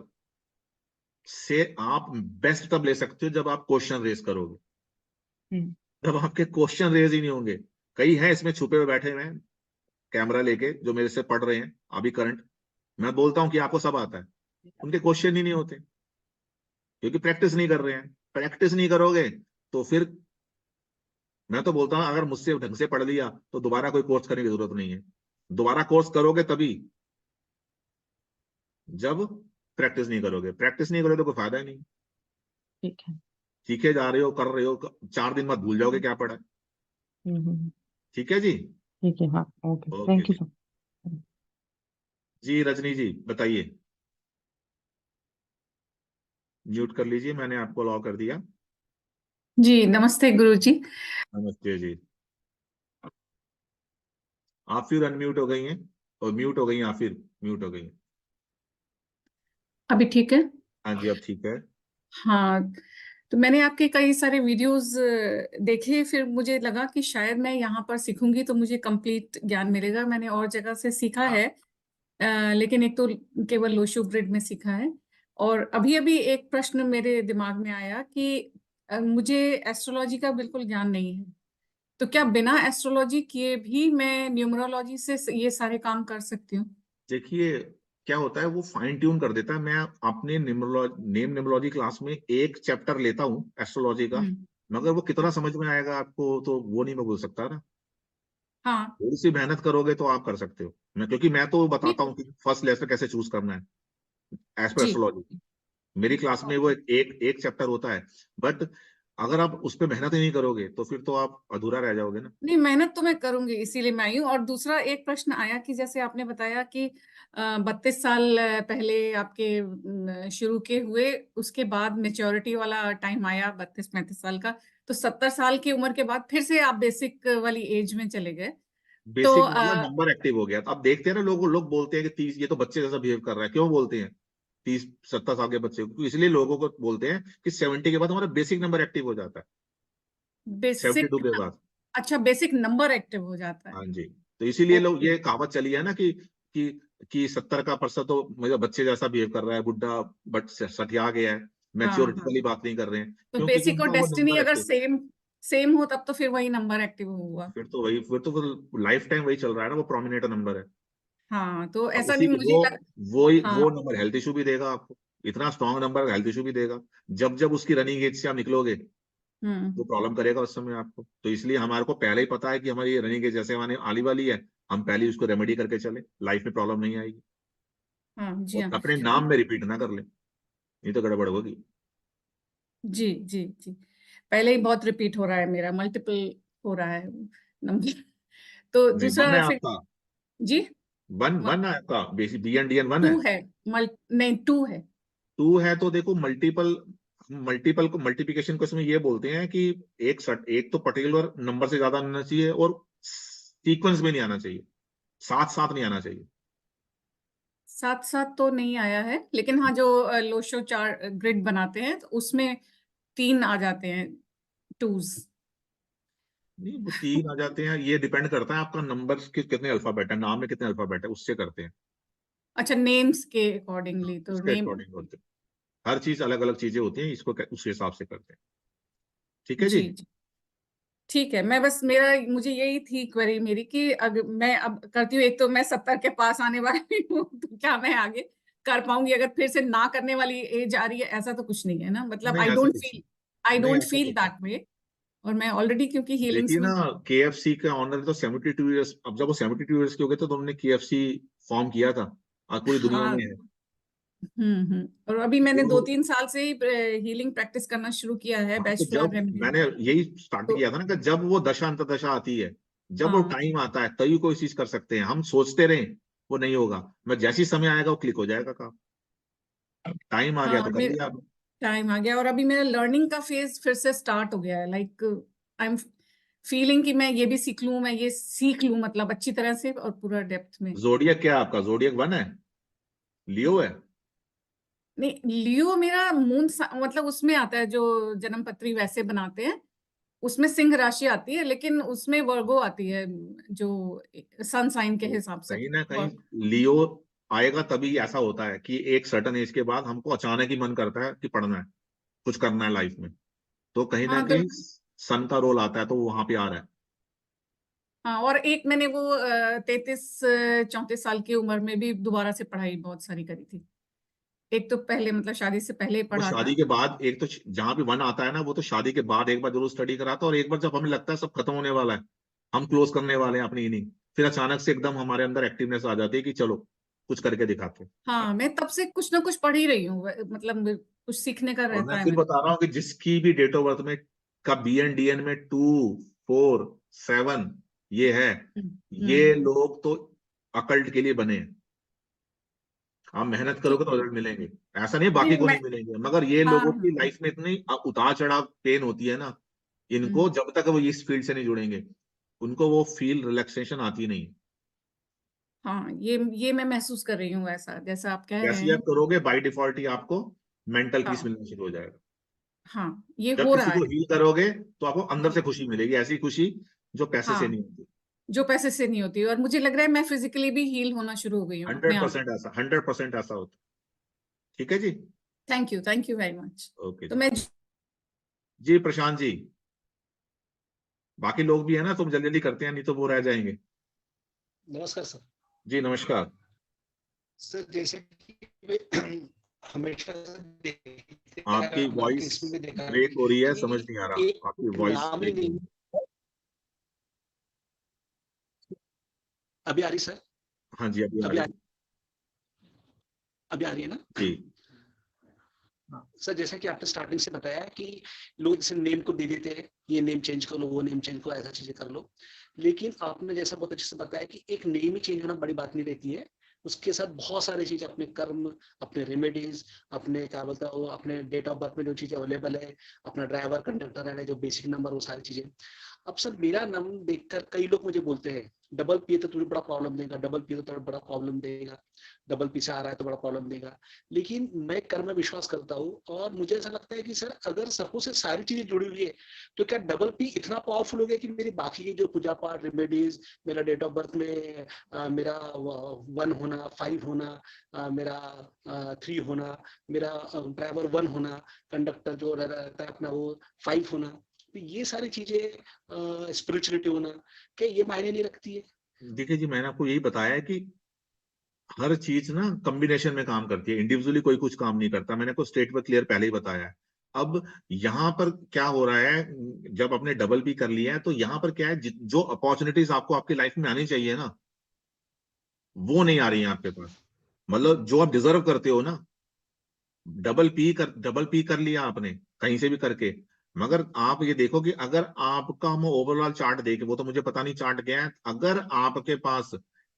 से आप बेस्ट तब ले सकते हो जब आप क्वेश्चन रेज करोगे। जब आपके क्वेश्चन रेज ही नहीं होंगे, कई हैं इसमें छुपे हुए बैठे हुए हैं कैमरा लेके जो मेरे से पढ़ रहे हैं अभी करंट, मैं बोलता हूं कि आपको सब आता है, उनके क्वेश्चन ही नहीं होते क्योंकि प्रैक्टिस नहीं कर रहे हैं। प्रैक्टिस नहीं करोगे तो फिर मैं तो बोलता हूं अगर मुझसे ढंग से पढ़ लिया तो दोबारा कोई कोर्स करने की जरूरत नहीं है। दोबारा कोर्स करोगे तभी जब प्रैक्टिस नहीं करोगे, प्रैक्टिस नहीं करोगे तो कोई फायदा ही नहीं। ठीक है। सीखे जा रहे हो, कर रहे हो, 4 दिन बाद भूल जाओगे क्या पढ़ा है। ठीक है जी। ठीक है, हाँ, ओके, ओके थैंक यू जी। सर। जी रजनी जी बताइए, म्यूट कर लीजिए, मैंने आपको अलाउ कर दिया। जी नमस्ते गुरुजी। नमस्ते जी। आप फिर अनम्यूट हो गई हैं और म्यूट हो गई हैं, आप फिर म्यूट हो गई हैं। अभी ठीक है? हाँ जी अब ठीक है। हाँ, तो मैंने आपके कई सारे वीडियोस देखे, फिर मुझे लगा कि शायद मैं यहाँ पर सीखूंगी तो मुझे कंप्लीट ज्ञान मिलेगा। मैंने और जगह से सीखा है, लेकिन एक तो केवल लोशो ग्रिड में सीखा है। और अभी अभी एक प्रश्न मेरे दिमाग में आया कि मुझे एस्ट्रोलॉजी का बिल्कुल ज्ञान नहीं है, तो क्या बिना एस्ट्रोलॉजी किए भी मैं न्यूमरोलॉजी से ये सारे काम कर सकती हूँ? देखिए क्या होता है, वो फाइन ट्यून कर देता है। मैं अपने न्यूमरोलॉजी क्लास में एक चैप्टर लेता हूँ एस्ट्रोलॉजी का, मगर वो कितना समझ में आएगा आपको तो वो नहीं मैं बोल सकता ना। हाँ, थोड़ी सी मेहनत करोगे तो आप कर सकते हो। क्योंकि मैं तो नहीं, बताता हूँ कि फर्स्ट लेटर कैसे चूज करना है एज पर जी, एस्ट्रोलॉजी। मेरी क्लास में वो एक चैप्टर होता है, बट अगर आप उस पर मेहनत ही नहीं करोगे तो फिर तो आप अधूरा रह जाओगे ना। नहीं, मेहनत तो मैं करूंगी, इसीलिए मैं आई हूँ। और दूसरा एक प्रश्न आया कि जैसे आपने बताया कि 32 साल पहले आपके शुरू के हुए, उसके बाद मेच्योरिटी वाला टाइम आया 32-35 साल का, तो 70 साल की उम्र के बाद फिर से आप बेसिक वाली एज में चले गए। तो बेसिक मतलब नंबर एक्टिव हो गया। तो अब देखते हैं ना, लोग बोलते हैं कि 30 ये तो बच्चे जैसा बिहेव कर रहा है। क्यों बोलते हैं 30-70 साल के बच्चे को? इसलिए लोगों को बोलते हैं कि 70 के बाद हमारा बेसिक नंबर एक्टिव हो जाता है, बेसिक, 72 के बाद। अच्छा, बेसिक नंबर एक्टिव हो जाता है। हाँ जी। तो इसीलिए लोग, ओके, ये कहावत चली है ना कि 70% तो मतलब बच्चे जैसा बिहेव कर रहा है, बुढ़ा बट सठिया गया है। हाँ मैच्योरिटी हाँ, वाली बात नहीं कर रहे हैं, तो क्योंकि बेसिक और उनका वो डेस्टिनी नंबर अगर एक्टिव। सेम सेम हो तब तो फिर वही नंबर एक्टिव हुआ। फिर तो लाइफ टाइम वही चल रहा है ना, वो प्रोमिनेटर नंबर है। हाँ, तो अब ऐसा उसी नहीं को मुझे लग, हाँ, वो नंबर हेल्थ इशू भी देगा आपको। इतना स्ट्रांग नंबर हेल्थ इशू भी देगा। जब जब उसकी रनिंग एज से आप निकलोगे वो प्रॉब्लम करेगा उस समय आपको। तो इसलिए हमारे को पहले ही पता है कि हमारी रनिंग एज जैसे हमारे आने वाली है, हम पहले ही उसको रेमेडी करके चले, लाइफ में प्रॉब्लम नहीं आएगी। हाँ जी, और हाँ अपने नाम में रिपीट ना कर ले, नहीं तो गड़बड़ होगी। जी जी जी। पहले ही बहुत रिपीट हो रहा है, मेरा मल्टीपल हो रहा है नंबर। तो नहीं वन दूसरा है फिर, आपका, जी, वन वन है आपका, basic B N D N one है। 2 है, नहीं 2 है। 2 है तो देखो मल्टीपल, मल्टीपल को मल्टीप्लिकेशन को इसमें ये बोलते हैं कि एक तो पर्टिकुलर नंबर से ज्यादा आना चाहिए और सीक्वेंस में नहीं आना चाहिए, साथ साथ नहीं आना चाहिए। साथ साथ तो नहीं आया है, लेकिन हाँ, जो लोशो चार ग्रिड बनाते हैं तो उसमें 3 आ जाते हैं, 2s। नहीं वो 3 आ जाते हैं, ये डिपेंड करता है आपका नंबर कितने अल्फाबेट है, नाम में कितने अल्फाबेट है उससे करते हैं। अच्छा, नेम्स के अकॉर्डिंगली, तो उसके नेम, अकॉर्डिंग होते हैं, हर चीज अलग अलग चीजें होती हैं, इसको उस हिसाब से करते हैं। ठीक है जी। जी जी, ठीक है। मैं बस, मुझे यही थी क्वेरी मेरी कि अगर मैं अब करती हूँ, एक तो मैं 70 के पास आने वाली हूँ, तो क्या मैं आगे कर पाऊंगी? अगर फिर से ना करने वाली एज आ रही है, ऐसा तो कुछ नहीं है ना? मतलब नहीं ऐसा कुछ नहीं, आई नहीं डोंट ऐसा फील कुछ नहीं। That way. और मैं ऑलरेडी, क्योंकि हीलिंग्स देखिए में, ना, केएफसी का ऑनर तो 72 ईयर्स, अब जब वो 72 ईयर्स के हो गए तो उन्होंने केएफसी फॉर्म किया था, आज पूरी दुनिया हाँ, में है। और अभी मैंने वो 2-3 साल से ही हीलिंग प्रैक्टिस करना शुरू किया है, हाँ, तो बैचलर जब रेमेडी। मैंने यही स्टार्ट तो किया था ना कि जब वो दशा अंतदशा आती है, जब वो हाँ टाइम आता है तभी कोई चीज कर सकते हैं। हम सोचते रहे वो नहीं होगा, मैं जैसी समय आएगा वो क्लिक हो जाएगा काम। टाइम आ हाँ, गया तो और कर मेरे लिया आपने। टाइम आ गया, और अभी मेरा लर्निंग का फेज फिर से स्टार्ट हो गया है। लाइक आई एम फीलिंग कि मैं ये भी सीख लूं, मैं ये सीख लूं मतलब अच्छी तरह से और पूरा डेप्थ में। जोडियक क्या है आपका? जोडियक 1 है, लियो है? नहीं, लियो मेरा मतलब उसमें आता है जो जन्म पत्री वैसे बनाते हैं, उसमें सिंह राशि आती है, लेकिन उसमें वर्गो आती है जो सन साइन के तो हिसाब से। कहीं ना कहीं लियो आएगा तभी ऐसा होता है कि एक सर्टन एज के बाद हमको अचानक ही मन करता है कि पढ़ना है, कुछ करना है लाइफ में, तो कहीं ना हाँ तो कहीं सन का रोल आता है, तो वो वहां पे आ रहा है। हाँ, और एक मैंने वो 33-34 साल की उम्र में भी दोबारा से पढ़ाई बहुत सारी करी थी। एक तो पहले मतलब शादी से पहले वो पढ़ा शादी था। के बाद, एक तो जहां भी 1 आता है ना, वो तो शादी के बाद एक बार जरूर स्टडी कराता है, और एक बार जब हमें लगता है सब खत्म होने वाला है, हम क्लोज करने वाले हैं अपनी इनिंग, फिर अचानक से एकदम हमारे अंदर एक्टिवनेस आ जाती है कि चलो कुछ करके दिखाते हैं। हाँ, मैं तब से कुछ ना कुछ पढ़ ही रही हूँ, मतलब कुछ सीखने का और रहता मैं है फिर मेरे। बता रहा हूँ कि जिसकी भी डेट ऑफ बर्थ में का BN DN में 2, 4, 7 ये है, ये लोग तो अकल्ट के लिए बने हैं। आप मेहनत तो करोगे तो रिजल्ट मिलेंगे, ऐसा नहीं है बाकी नहीं को मैं नहीं मिलेंगे, मगर ये हाँ लोगों की हाँ लाइफ में इतनी उतार चढ़ाव पेन होती है ना, इनको जब तक वो इस फील्ड से नहीं जुड़ेंगे उनको वो फील रिलैक्सेशन आती नहीं। हाँ, ये मैं महसूस कर रही हूँ ऐसा जैसा आप कह रहे जैसे ही हैं। आप करोगे बाय डिफॉल्ट ही आपको मेंटल पीस हाँ मिलना शुरू हो जाएगा। हाँ, ये जब हो किसी रहा है। को हील करोगे तो आपको अंदर से हाँ खुशी मिलेगी, ऐसी खुशी जो पैसे से हाँ, नहीं होती। जो पैसे से नहीं होती, और मुझे लग रहा है मैं फिजिकली भी हील होना शुरू हो गई हूँ अपने आप। 100% ऐसा, 100% ऐसा होता है। ठीक है जी। Thank you very much. Okay तो जी। मैं जी प्रशांत जी, बाकी लोग भी है ना, तुम जल्दी जल्दी करते हैं नहीं तो वो रह जाएंगे। नमस्कार सर। जी नमस्कार। सर जैसे कि हमेशा देखते आ रहा आपकी हूं, आपके वॉइस इसमें भी देखा है ब्रेक हो रही है, समझ कि नहीं आ रहा, एक आपकी वॉइस नाम ही ब्रेक हो रही नहीं। है। अभी आ रही सर? हाँ जी अभी आ अभी रही आ, है। अभी आ रही है ना? जी सर जैसा कि आपने स्टार्टिंग से बताया कि लोग जैसे नेम को दे देते हैं, ये नेम चेंज कर लो, वो नेम चेंज करो, ऐसा चीजें कर लो, लेकिन आपने जैसा बहुत अच्छे से बताया कि एक नेम ही चेंज होना बड़ी बात नहीं रहती है, उसके साथ बहुत सारी चीजें, अपने कर्म, अपने रेमेडीज, अपने क्या बोलता है वो, अपने डेट ऑफ बर्थ में जो चीजें अवेलेबल है, अपना ड्राइवर कंडक्टर है, जो बेसिक नंबर, वो सारी चीजें। अब सर मेरा नाम देखकर कई लोग मुझे बोलते हैं डबल पी है तो तुझे बड़ा प्रॉब्लम देगा, डबल पी तो बड़ा प्रॉब्लम देगा, डबल पी से आ रहा है तो बड़ा प्रॉब्लम देगा। लेकिन मैं कर्म में विश्वास करता हूँ, और मुझे ऐसा लगता है कि सर अगर सपोज से सारी चीजें जुड़ी हुई है, तो क्या डबल पी इतना पावरफुल हो गया कि मेरी बाकी की जो पूजा पाठ, रेमेडीज, मेरा डेट ऑफ बर्थ में मेरा 1 होना, 5 होना, मेरा 3 होना, मेरा ड्राइवर 1 होना, कंडक्टर जो रहता है अपना वो 5 होना, तो ये सारी चीजें, स्पिरिचुअलिटी होना, क्या ये मायने नहीं रखती है? देखिए जी, मैंने आपको यही बताया है कि हर चीज ना कॉम्बिनेशन में काम करती है, इंडिविजुअली कोई कुछ काम नहीं करता, मैंने को स्टेट पर क्लियर पहले ही बताया है। अब यहाँ पर क्या हो रहा है, जब आपने डबल पी कर लिया है तो यहाँ पर क्या है, जो अपॉर्चुनिटीज आपको आपकी लाइफ में आनी चाहिए ना, वो नहीं आ रही है आपके पास, मतलब जो आप डिजर्व करते हो ना। डबल पी कर लिया आपने कहीं से भी करके, मगर आप ये देखो कि अगर आपका हम ओवरऑल चार्ट देखे, वो तो मुझे पता नहीं चार्ट क्या है, अगर आपके पास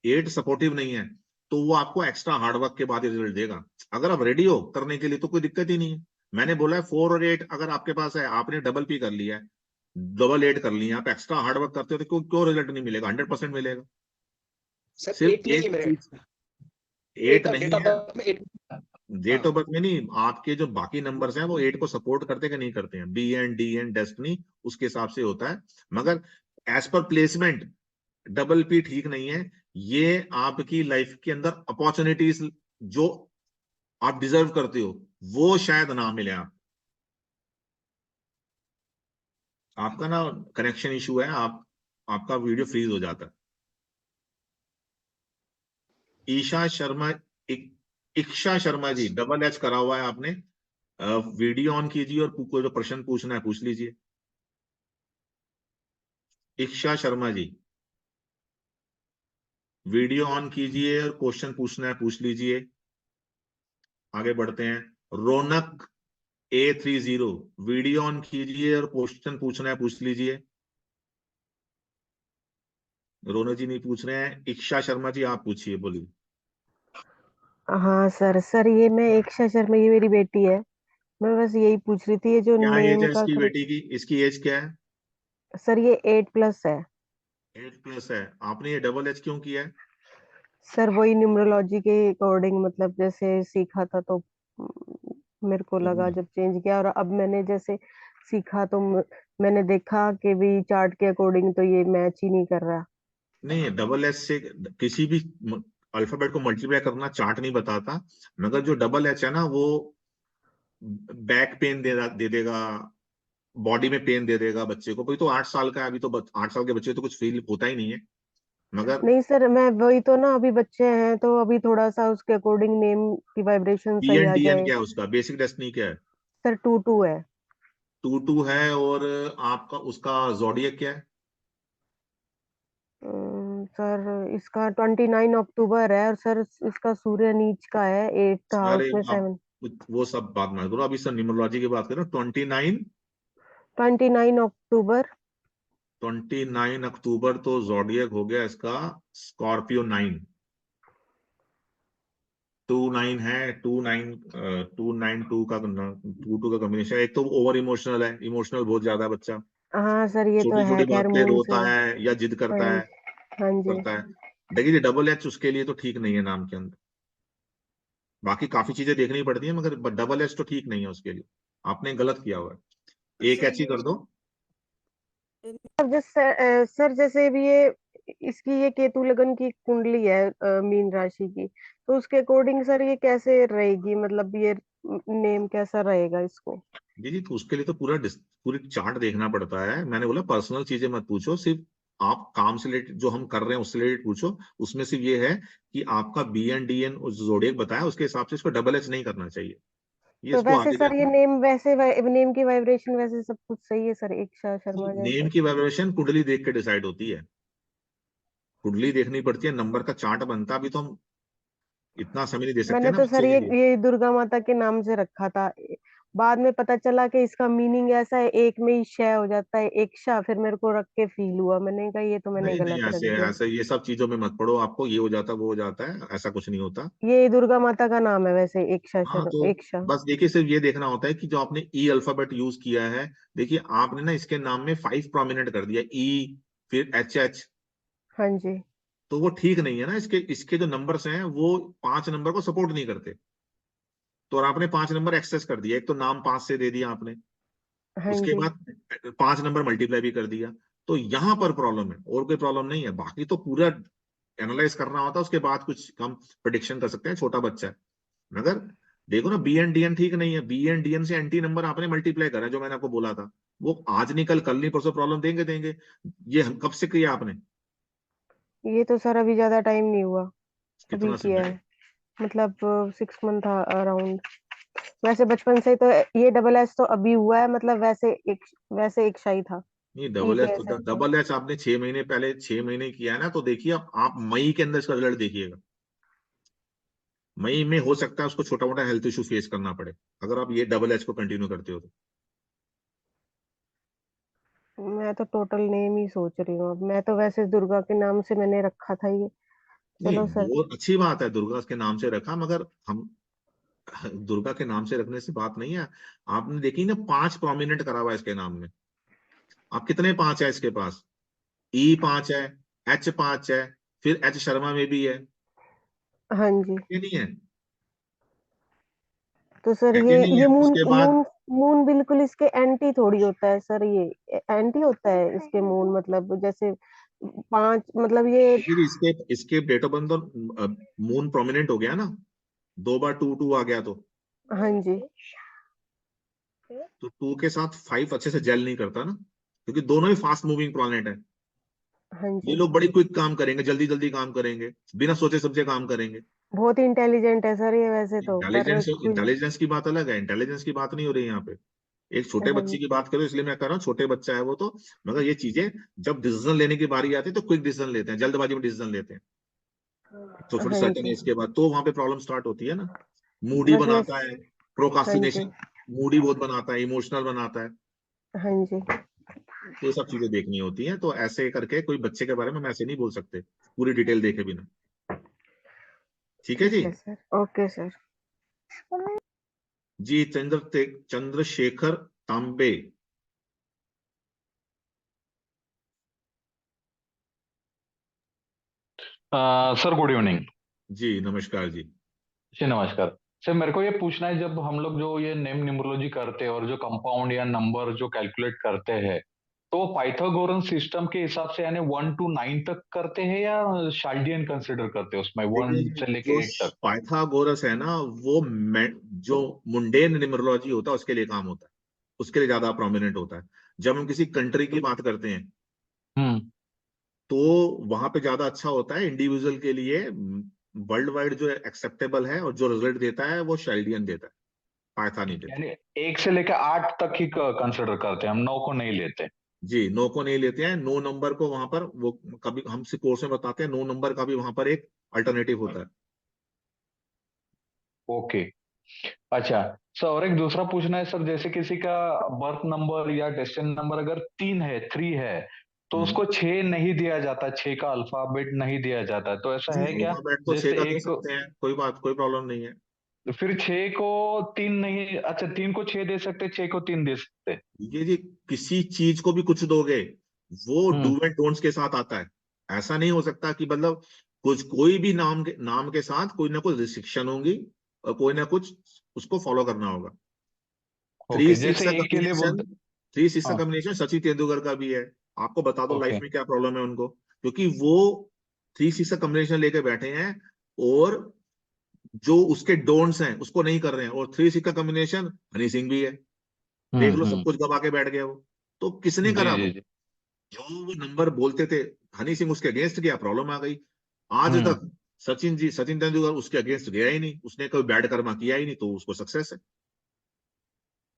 8 सपोर्टिव नहीं है तो वो आपको एक्स्ट्रा हार्डवर्क के बाद ही रिजल्ट देगा। अगर आप रेडी हो करने के लिए तो कोई दिक्कत ही नहीं है। मैंने बोला है 4 और 8 अगर आपके पास है, आपने डबल पी कर लिया है, डबल 8 कर लिया, आप एक्स्ट्रा हार्डवर्क करते हो तो क्यों क्यों रिजल्ट नहीं मिलेगा? 100% मिलेगा। सर सिर्फ 8 नहीं है एक मेरे, चीज, 8 डेट नहीं ऑफ है। बर्थ में 8। डेट हाँ ऑफ बर्थ में नहीं, आपके जो बाकी नंबर्स हैं वो 8 को सपोर्ट करते कि नहीं करते हैं, BN DN डेस्टिनी उसके हिसाब से होता है, मगर as per placement double P ठीक नहीं है। ये आपकी लाइफ के अंदर अपॉर्चुनिटीज जो आप डिजर्व करते हो वो शायद ना मिले आपका ना कनेक्शन इशू है, आपका वीडियो फ्रीज हो जाता है। ईशा शर्मा, इक्षा शर्मा जी, डबल एच करा हुआ है आपने, वीडियो ऑन कीजिए और कोई जो प्रश्न पूछना है पूछ लीजिए। इक्षा शर्मा जी, वीडियो ऑन कीजिए और क्वेश्चन पूछना है पूछ लीजिए। आगे बढ़ते हैं। रौनक A30, वीडियो ऑन कीजिए और क्वेश्चन पूछना है पूछ लीजिए। रौनक जी नहीं पूछ रहे हैं, इक्षा शर्मा जी आप पूछिए, बोलिए। हाँ सर, ये मैं इक्षा शर्मा, ये मेरी बेटी है। मैं बस यही पूछ रही थी, ये जो क्या एज नेम है का इसकी बेटी की? इसकी एज क्या है? सर ये 8+ है 8+ है। आपने ये डबल एच क्यों किया है? सर, वही न्यूमरोलॉजी के अकॉर्डिंग, मतलब जैसे सीखा था तो मेरे को लगा जब चेंज किया, और अब मैंने जैसे सीखा तो मैंने देखा कि भी चार्ट के अकॉर्डिंग तो ये मैच ही नहीं कर रहा। नहीं, डबल एच से किसी भी अल्फाबेट को मल्टीप्लाई करना चार्ट नहीं बताता, मगर जो डबल एच है ना वो बैक पेन दे देगा, बॉडी में पेन दे देगा बच्चे को। भाई तो 8 साल का है अभी, तो 8 साल के बच्चे तो कुछ फील होता ही नहीं है। मगर नहीं सर, मैं वही तो ना, अभी बच्चे हैं तो अभी थोड़ा सा उसके अकॉर्डिंग नेम की वाइब्रेशन बी सही एन आ डी एन जाए। क्या है उसका बेसिक डेस्टिनी क्या है? सर 2-2 है। 2-2 है। और आपका उसका जोडियक क्या है? सर इसका 29 अक्टूबर है, और सर इसका सूर्य नीच का है 8th हाउस अरे में आप 7। वो सब बात मत करो, अभी सर न्यूमरोलॉजी की बात करो। 29 अक्टूबर। 29 अक्टूबर तो जोडियक हो गया इसका स्कॉर्पियो 9। 2-9 है। 2-9 2-9 2 का 2-2 का कॉम्बिनेशन। एक तो ओवर इमोशनल है, इमोशनल बहुत ज्यादा है बच्चा, हाँ सर, ये तो छोटी है छोटी बात खैर पे मून से। रोता है या जिद हाँ करता है, हाँ जी। करता है। देखिए डबल एच उसके लिए तो ठीक नहीं है नाम के अंदर। बाकी काफी चीजें देखनी पड़ती है मगर डबल एच तो ठीक नहीं है उसके लिए। आपने गलत किया हुआ है, एक एच ही कर दो। सर सर जैसे भी ये इसकी ये केतु लगन की कुंडली है मीन राशि की, तो उसके अकॉर्डिंग सर ये कैसे रहेगी, मतलब ये नेम कैसा रहेगा इसको? जी जी, तो उसके लिए तो पूरी चार्ट देखना पड़ता है। मैंने बोला पर्सनल चीजें मत पूछो, सिर्फ आप काम से रिलेटेड जो हम कर रहे हैं उससे रिलेटेड पूछो। उसमें सिर्फ ये है कि आपका बी एन डी एन जोडिएक बताया उसके हिसाब से इसको डबल एच नहीं करना चाहिए, ये तो इसको वैसे आगे सर ये जाके। नेम वैसे नेम की वाइब्रेशन वैसे सब कुछ सही है सर, इक्शा शर्मा नेम जैसे? की वाइब्रेशन कुंडली देख के डिसाइड होती है, कुंडली देखनी पड़ती है, नंबर का चार्ट बनता है। अभी तो हम इतना समय नहीं दे सकते मैंने ना तो सर बच्चे के लिए। ये दुर्गा माता के नाम से रखा था, बाद में पता चला कि इसका मीनिंग ऐसा है, एक में ही क्षय हो जाता है इक्शा, फिर मेरे को रख के फील हुआ, मैंने कहा ये तो मैंने नहीं नहीं, गलत रख ऐसे दिया। ऐसे ये सब चीजों में मत पड़ो, आपको ये हो जाता वो हो जाता है, ऐसा कुछ नहीं होता। ये दुर्गा माता का नाम है वैसे, हाँ तो इक्शा। बस देखिए सिर्फ ये देखना होता है कि जो आपने ई अल्फाबेट यूज किया है, देखिए आपने ना इसके नाम में 5 प्रोमिनेंट कर दिया, ई फिर एच एच, हाँ जी। तो वो ठीक नहीं है ना। इसके इसके जो नंबर्स हैं वो 5 नंबर को सपोर्ट नहीं करते। तो और आपने 5 नंबर एक्सेस कर दिया, एक तो नाम 5 से दे दिया आपने, हाँ उसके जी। बाद 5 नंबर मल्टीप्लाई भी कर दिया। तो यहाँ पर प्रॉब्लम है, और कोई प्रॉब्लम नहीं है। बाकी तो पूरा एनालाइज करना होता है, उसके बाद कुछ हम प्रिडिक्शन कर सकते हैं, छोटा बच्चा है। मगर देखो ना बी एन डी एन ठीक नहीं है, बी एन डी एन से एंटी नंबर आपने मल्टीप्लाई करा जो मैंने आपको बोला था, वो आज नहीं कल नहीं परसों प्रॉब्लम देंगे देंगे। ये हम कब से किया आपने? ये तो सर अभी ज्यादा टाइम नहीं हुआ, अभी कितना किया समय? है, मतलब 6 मंथ अराउंड। वैसे बचपन से तो ये डबल एस तो अभी हुआ है, मतलब वैसे एक शाही था, नहीं ये डबल एच कह तो सकते हैं। डबल एच आपने 6 महीने पहले 6 महीने किया है ना, तो देखिए अब आप मई के अंदर इसका रिजल्ट देखिएगा। मई में हो सकता है उसको छोटा मोटा हेल्थ इशू फेस करना पड़े, अगर आप ये डबल एच को कंटिन्यू करते हो तो। मैं तो टोटल नेम ही सोच रही हूँ, अब मैं तो वैसे दुर्गा के नाम से मैंने रखा था ये। नहीं चलो सर। वो अच्छी बात है दुर्गा के नाम से रखा, मगर हम दुर्गा के नाम से रखने से बात नहीं है। आपने देखी ना 5 प्रोमिनेंट करा हुआ है इसके नाम में। आप कितने 5 है इसके पास? ई 5 है, एच 5 है, फिर एच शर्मा में भी है, हाँ जी। ये नहीं है? तो सर है कि नहीं ये है? मून उसके बाद मून मून बिल्कुल इसके एंटी थोड़ी होता है सर, ये एंटी होता है इसके मून, मतलब जैसे 5, मतलब ये। फिर इसके इसके डेट ऑफ बर्थ तो मून प्रोमिनेंट हो गया ना, 2 बार 2-2 आ गया हाँ जी। तो 2 के साथ 5 अच्छे से जेल नहीं करता ना, क्योंकि दोनों ही फास्ट मूविंग प्लैनेट है। हाँ ये जी। लोग बड़ी क्विक काम करेंगे, जल्दी जल्दी काम करेंगे, बिना सोचे समझे काम करेंगे। बहुत इंटेलिजेंट है सर ये वैसे तो, पर इंटेलिजेंस कुछ। इंटेलिजेंस की बात अलग है, इंटेलिजेंस की बात नहीं हो रही यहाँ पे। एक छोटे हाँ बच्चे जी। की बात करो इसलिए मैं कर रहा हूँ, छोटे बच्चा है वो तो। मगर ये चीजें जब डिसीजन लेने की बारी आती है तो क्विक डिसीजन लेते हैं, जल्दबाजी में डिसीजन लेते हैं। तो थोड़ी हाँ सर्टेन जी। एज के बाद तो वहां पे प्रॉब्लम स्टार्ट होती है ना। मूडी बस मैं। बनाता है, हाँ जी। प्रोकास्टिनेशन, मूडी बहुत बनाता है, इमोशनल बनाता है। हाँ जी। तो ये सब चीजें देखनी होती हैं, तो ऐसे करके कोई बच्चे के बारे में हम ऐसे नहीं बोल सकते पूरी डिटेल देखे बिना। ठीक है ठीक जी। है सर, ओके सर। जी चंद्रशेखर तांबे। Sir good evening. जी नमस्कार जी। जी नमस्कार सर, मेरे को ये पूछना है, जब हम लोग जो ये नेम न्यूमरोलॉजी करते हैं और जो कंपाउंड या नंबर जो कैलकुलेट करते हैं, तो पाइथागोरन सिस्टम के हिसाब से यानी 1 to 9 तक करते हैं या शाल्डियन कंसिडर करते हैं उसमें 1 देखिए से लेके जो 8 तक? पाइथागोरस है ना, वो जो मुंडेन न्यूमरोलॉजी होता है उसके लिए काम होता है, उसके लिए ज्यादा प्रोमिनेंट होता है। जब हम किसी कंट्री की बात करते हैं हम्म। तो वहां पे ज्यादा अच्छा होता है। इंडिविजुअल के लिए वर्ल्ड वाइड जो एक्सेप्टेबल है और जो रिजल्ट देता है वो शाल्डियन देता है, पाइथा नहीं देता। यानी 1 से लेके 8 तक ही कंसिडर करते हैं, हम 9 को नहीं लेते। जी, नो को नहीं लेते हैं। नो नंबर को वहां पर वो कभी हम कोर्स में बताते हैं, नो नंबर का भी वहां पर एक अल्टरनेटिव होता है। ओके। अच्छा सर, और एक दूसरा पूछना है सर, जैसे किसी का बर्थ नंबर या डेस्टिनी नंबर अगर 3 है तो हम्म। उसको 6 नहीं दिया जाता, 6 का अल्फाबेट नहीं दिया जाता, तो ऐसा जी, है क्या? अल्फाबेट तो 6 जैसे का दे एक, सकते हैं, कोई प्रॉब्लम नहीं है। फिर 6 को 3 नहीं, अच्छा 3 को 6 दे सकते, 6 को 3 दे सकते? ये जी, किसी चीज को भी कुछ दोगे वो डू हम्म। एंड डोंट्स के साथ आता है। ऐसा नहीं हो सकता कि मतलब कुछ कोई भी नाम के साथ कोई ना कोई रिस्ट्रिक्शन होंगी और कोई ना कुछ उसको फॉलो करना होगा। थ्री ओके, सिक्स जैसे का एक के लिए कॉम्बिनेशन बोलते। 3-6 का हाँ। कॉम्बिनेशन सचिन तेंदुलकर का भी है। आपको बता दो लाइफ ओके। में क्या प्रॉब्लम है उनको, क्योंकि वो 3-6 का कॉम्बिनेशन लेके बैठे हैं और जो उसके डोंट्स हैं उसको नहीं कर रहे हैं। और 3-6 का कॉम्बिनेशन हनी सिंह भी है, देख लो सब हम्म। कुछ गवा के बैठ गया वो। तो किसने जी करा जी वो? जी। जो वो नंबर बोलते थे हनी सिंह उसके अगेंस्ट गया, प्रॉब्लम आ गई। आज हम्म। तक सचिन तेंदुलकर उसके अगेंस्ट गया ही नहीं, उसने कोई बैड कर्मा किया ही नहीं, तो उसको सक्सेस है।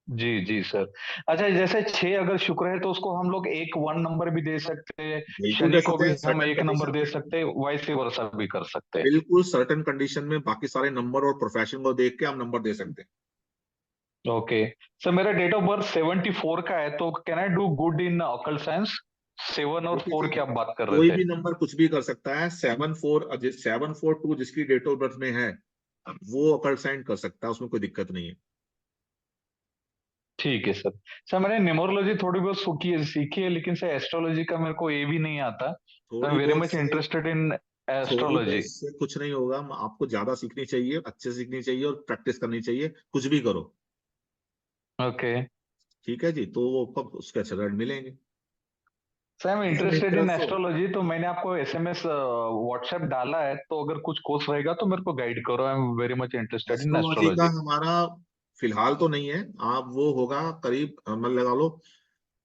जी जी सर। अच्छा, जैसे 6 अगर शुक्र है तो उसको हम लोग एक 1 नंबर भी दे सकते हैं, बिल्कुल दे शनि को सकते भी हैं हम सर्टन 1 नंबर कंडीशन दे में। सकते हैं, वाइस वर्सा भी कर सकते हैं। बिल्कुल सर्टन कंडीशन में बाकी सारे नंबर और प्रोफेशन को देख के हम नंबर दे सकते हैं। ओके सर, मेरा डेट ऑफ बर्थ 74 का है, तो can I do good in occult science? 7 और देखिए 4 जी, की आप बात कर रहे कोई थे। भी नंबर कुछ भी कर सकता है। 742 जिसकी डेट ऑफ बर्थ में है वो अकल्ट साइन कर सकता है, उसमें कोई दिक्कत नहीं है। ठीक है सर। सर मैंने न्यूमरोलॉजी थोड़ी बहुत सीखी है, लेकिन सर एस्ट्रोलॉजी का मेरे को ये भी नहीं आता, तो आई एम थोड़ी वेरी बहुत मच से इंटरेस्टेड इन थोड़ी बहुत एस्ट्रोलॉजी। से कुछ नहीं होगा। आपको ज्यादा सीखनी चाहिए, अच्छे से सीखनी चाहिए और प्रैक्टिस करनी चाहिए। कुछ भी करो, ओके ठीक है जी, तो वो उसके अच्छे रिजल्ट मिलेंगे। सर, आई एम इसमें इंटरेस्टेड इन इंटरेस्ट हो। एस्ट्रोलॉजी, तो मैंने आपको एसएमएस व्हाट्सएप डाला है, तो अगर कुछ कोर्स रहेगा तो मेरे को गाइड करो, I am very much interested in astrology का एस्ट्रोलॉजी। हमारा फिलहाल तो नहीं है। आप वो होगा करीब मतलब लगा लो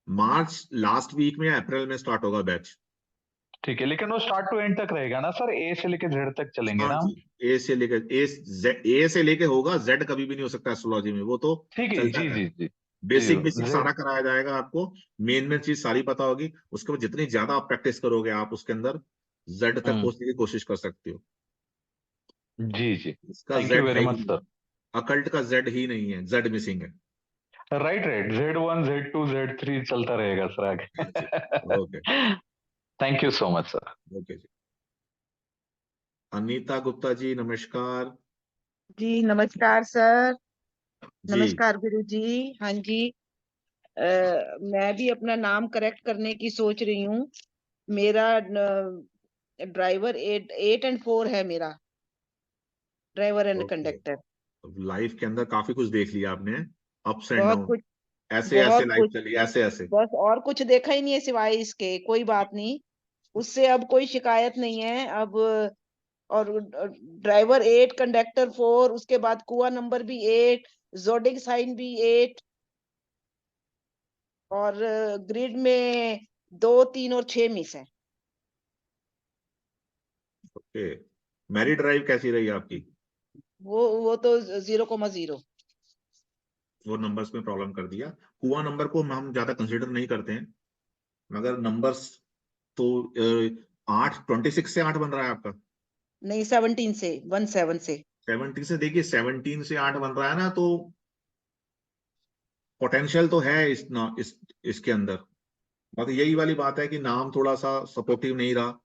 मार्च लास्ट वीक में या अप्रैल में स्टार्ट होगा बैच। ठीक है, लेकिन वो स्टार्ट टू एंड तक रहेगा ना सर? ए से लेके जेड तक चलेंगे हाँ ना जी, हम? ए से लेके होगा, जेड कभी भी नहीं हो सकता एस्ट्रोलॉजी में, वो तो ठीक है, चलता जी जी रहेगा। जी। बेसिक बेसिक जी सारा कराया जाएगा आपको। मेन मेन चीज सारी पता होगी। उसके बाद जितनी ज्यादा आप प्रैक्टिस करोगे आप उसके अंदर जेड तक हम्म। पहुंचने की कोशिश कर सकते हो। जी जी। इसका थैंक यू जेड वेरी है ही मच नहीं, सर। अकल्ट का जेड ही नहीं है, जेड मिसिंग है। Right right, Z1 Z2 Z3 चलता रहेगा सर हाँ जी। आगे। Okay. Thank you so much sir. Okay जी। अनीता गुप्ता जी नमस्कार। जी नमस्कार सर। जी। नमस्कार गुरु जी। हाँ जी। मैं भी अपना नाम करेक्ट करने की सोच रही हूँ। मेरा ड्राइवर 8 and 4 है मेरा, driver and okay, conductor. Life के अंदर काफी कुछ देख लिया आपने, अप्स एंड बहुत डाउन। कुछ, ऐसे ऐसे बहुत लाइफ कुछ। चली, ऐसे ऐसे। बस और कुछ देखा ही नहीं है सिवाय इसके, कोई बात नहीं। उससे अब कोई शिकायत नहीं है अब। और ड्राइवर 8, कंडक्टर 4, उसके बाद कुआ नंबर भी 8, जोडिक साइन भी 8, और ग्रिड में 2, 3 और 6 मिस है। ओके, मैरिड ड्राइव कैसी रही आपकी? वो तो 0,0। वो नंबर्स में प्रॉब्लम कर दिया। कुआ नंबर को हम ज्यादा कंसिडर नहीं करते हैं, मगर नंबर्स तो 8 26 से 8 बन रहा है आपका। नहीं, 17 से, 17 से। 17 से, देखिए 17 से 8 बन रहा है ना, तो पोटेंशियल तो है इसके अंदर। मतलब यही वाली बात है कि नाम थोड़ा सा सपोर्टिव नहीं रहा।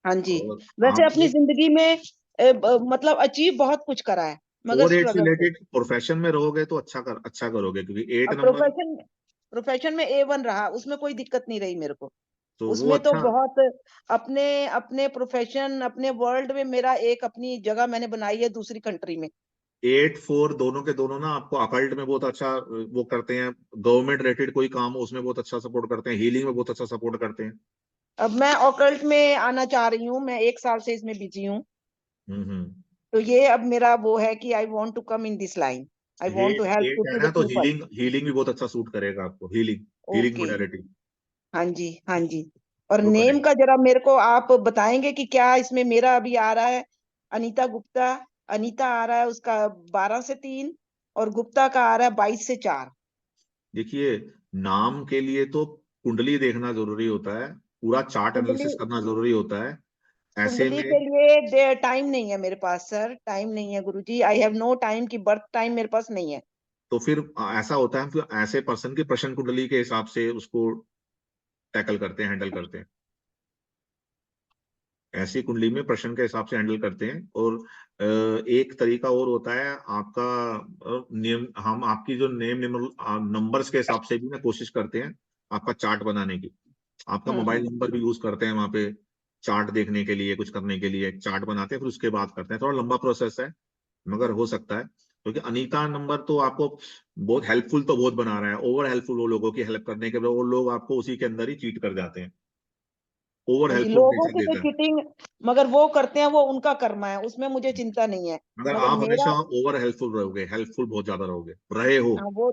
हाँ जी। और वैसे अपनी आपने जिंदगी में मतलब अचीव बहुत कुछ करा है, मगर 4-8 से स्ट्रगल से। रिलेटेड प्रोफेशन में रहोगे तो अच्छा करोगे, क्योंकि 8 अब नंबर। प्रोफेशन में A1 रहा, उसमें कोई दिक्कत नहीं रही मेरे को। तो वो उसमें तो अच्छा बहुत अपने अपने प्रोफेशन, अपने वर्ल्ड में मेरा एक अपनी जगह मैंने बनाई है दूसरी कंट्री में। 8-4 दोनों के दोनों ना आपको अकल्ट में बहुत अच्छा वो करते हैं, गवर्नमेंट रिलेटेड कोई काम हो उसमें बहुत अच्छा सपोर्ट करते हैं, हीलिंग में बहुत अच्छा सपोर्ट करते हैं। अब मैं ऑकल्ट में आना चाह रही हूँ, मैं 1 साल से इसमें बिजी हूँ। हम्म। तो ये अब मेरा वो है कि I want to come in this line, I want to help 8 है टू ना, द तो पीपल। हीलिंग भी बहुत अच्छा सूट करेगा आपको, हीलिंग ओके, मोडालिटी हाँ जी, हाँ जी। और वो नेम करेगा। का जरा मेरे को आप बताएंगे कि क्या इसमें मेरा अभी आ रहा है अनीता गुप्ता, अनीता आ रहा है उसका 12 से 3 और गुप्ता का आ रहा है 22 से 4। देखिए, नाम के लिए तो कुंडली देखना जरूरी होता है, पूरा चार्ट कुंडली, एनालिसिस करना जरूरी होता है। ऐसे कुंडली के में लिए टाइम नहीं है मेरे पास सर, टाइम नहीं है गुरुजी, आई हैव नो टाइम की बर्थ टाइम मेरे पास नहीं है। तो फिर ऐसा होता है, हम फिर ऐसे पर्सन की प्रश्न कुंडली के हिसाब से उसको टैकल करते हैं, हैंडल करते हैं। ऐसी कुंडली में प्रश्न के हिसाब से हैंडल करते हैं। और एक तरीका और होता है आपका, नियम हम आपकी जो नंबर्स के हिसाब से भी ना कोशिश करते हैं आपका चार्ट बनाने की। आपका मोबाइल नंबर भी यूज करते हैं वहां पे चार्ट देखने के लिए, कुछ करने के लिए एक चार्ट बनाते हैं, फिर उसके बाद करते हैं। थोड़ा लंबा प्रोसेस है मगर हो सकता है, क्योंकि अनीता नंबर तो आपको बहुत हेल्पफुल तो बहुत बना रहा है, ओवर हेल्पफुल। वो लोगों की हेल्प करने के बाद वो लोग आपको उसी के अंदर ही चीट कर जाते हैं, ओवर हाँ जी, हेल्पफुल लोगों नेचर की जो देता है। चीटिंग मगर वो करते हैं वो उनका कर्म है, उसमें मुझे चिंता नहीं है। मगर मगर आप हमेशा मेरा, ओवर हेल्पफुल रहोगे, हेल्पफुल बहुत ज्यादा रहोगे, रहे हो। हाँ, वो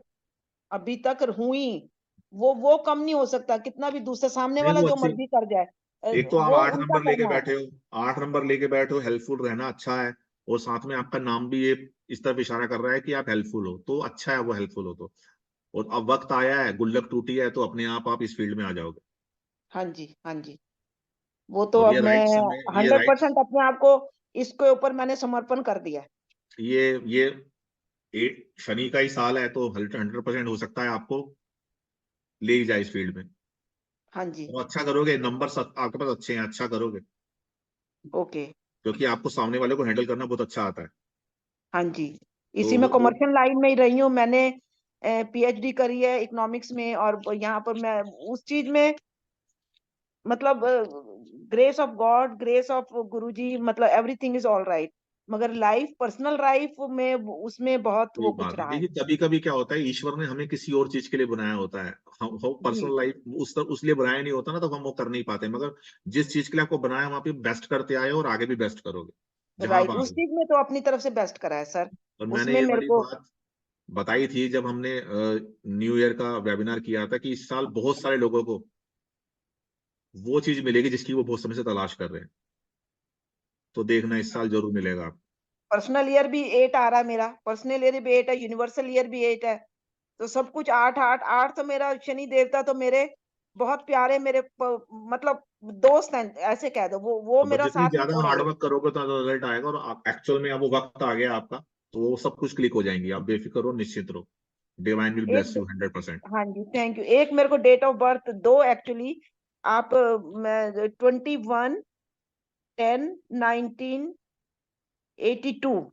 अभी तक हुई, वो कम नहीं हो सकता, कितना भी दूसरा सामने नहीं वाला वो जो अच्छी, मर्जी कर जाए, एक तो आप वो 8 उनका नंबर लेके करना है। बैठे हो, 8 नंबर लेके बैठे हो, हेल्पफुल रहना अच्छा है। और साथ में आपका नाम भी ये इस तरफ इशारा कर रहा है कि आप हेल्पफुल हो, तो अच्छा है वो हेल्पफुल हो तो। और अब वक्त आया है, गुल्लक टूटी है, तो अपने आप इस फील्ड में आ जाओगे। हाँ जी, हाँ जी। वो तो और अब मैं ये 100% अपने आप को इसके ऊपर मैंने समर्पण कर दिया है। ये शनि का ही साल है, तो 100% हो सकता है आपको ले ही जाए इस फील्ड में। हाँ जी, तो अच्छा करोगे, नंबर आपके पास अच्छे हैं, अच्छा करोगे, ओके, क्योंकि आपको सामने वाले को हैंडल करना बहुत अच्छा आता है। हाँ जी। तो इसी में कमर्शियल लाइन में ही रही हूँ मैंने, पीएचडी करी है इकोनॉमिक्स में, और यहाँ पर मैं उस चीज में मतलब grace of God, grace of Guruji, मतलब एवरीथिंग इज ऑल राइट। मगर लाइफ, पर्सनल लाइफ में उसमें बहुत कोई वो कुछ बात नहीं। रहा है। देखिए, कभी कभी क्या होता है, ईश्वर ने हमें किसी और चीज के लिए बनाया होता है। हम जी, पर्सनल लाइफ उस लिए बनाया नहीं होता ना, तो हम वो कर नहीं पाते। मगर जिस चीज के लिए आपको बनाया, वहां पे बेस्ट करते आए हो और आगे भी बेस्ट करोगे जहां आप राइट, आ उस गए। चीज में तो अपनी तरफ से बेस्ट करा है सर। और मैंने उसमें ये मेरे वाली को, बात बताई थी जब हमने न्यू ईयर का वेबिनार किया था, कि इस साल बहुत सारे लोगों को वो चीज मिलेगी जिसकी वो बहुत समय से तलाश कर रहे हैं। तो देखना, इस साल जरूर मिलेगा आपको। पर्सनल ईयर भी 8 आ रहा है मेरा, पर्सनल ईयर भी 8 है, यूनिवर्सल ईयर भी 8 है। तो सब कुछ 8 8 8। तो मेरा शनि देवता तो मेरे बहुत प्यारे, मेरे मतलब दोस्त हैं, ऐसे कह दो, वो अब मेरा जितनी साथ नहीं ज्यादा हार्ड छोड़ेंगे। वर्क करोगे तो रिजल्ट आएगा। और एक्चुअल में अब वो वक्त आ गया आपका, तो वो सब कुछ क्लिक हो जाएंगी। आप बेफिक्र रहो, निश्चित रहो, डिवाइन विल ब्लेस एक, यू 100%। हाँ जी, थैंक यू। एक मेरे को डेट ऑफ बर्थ दो एक्चुअली, आप, मैं 21/10/1982,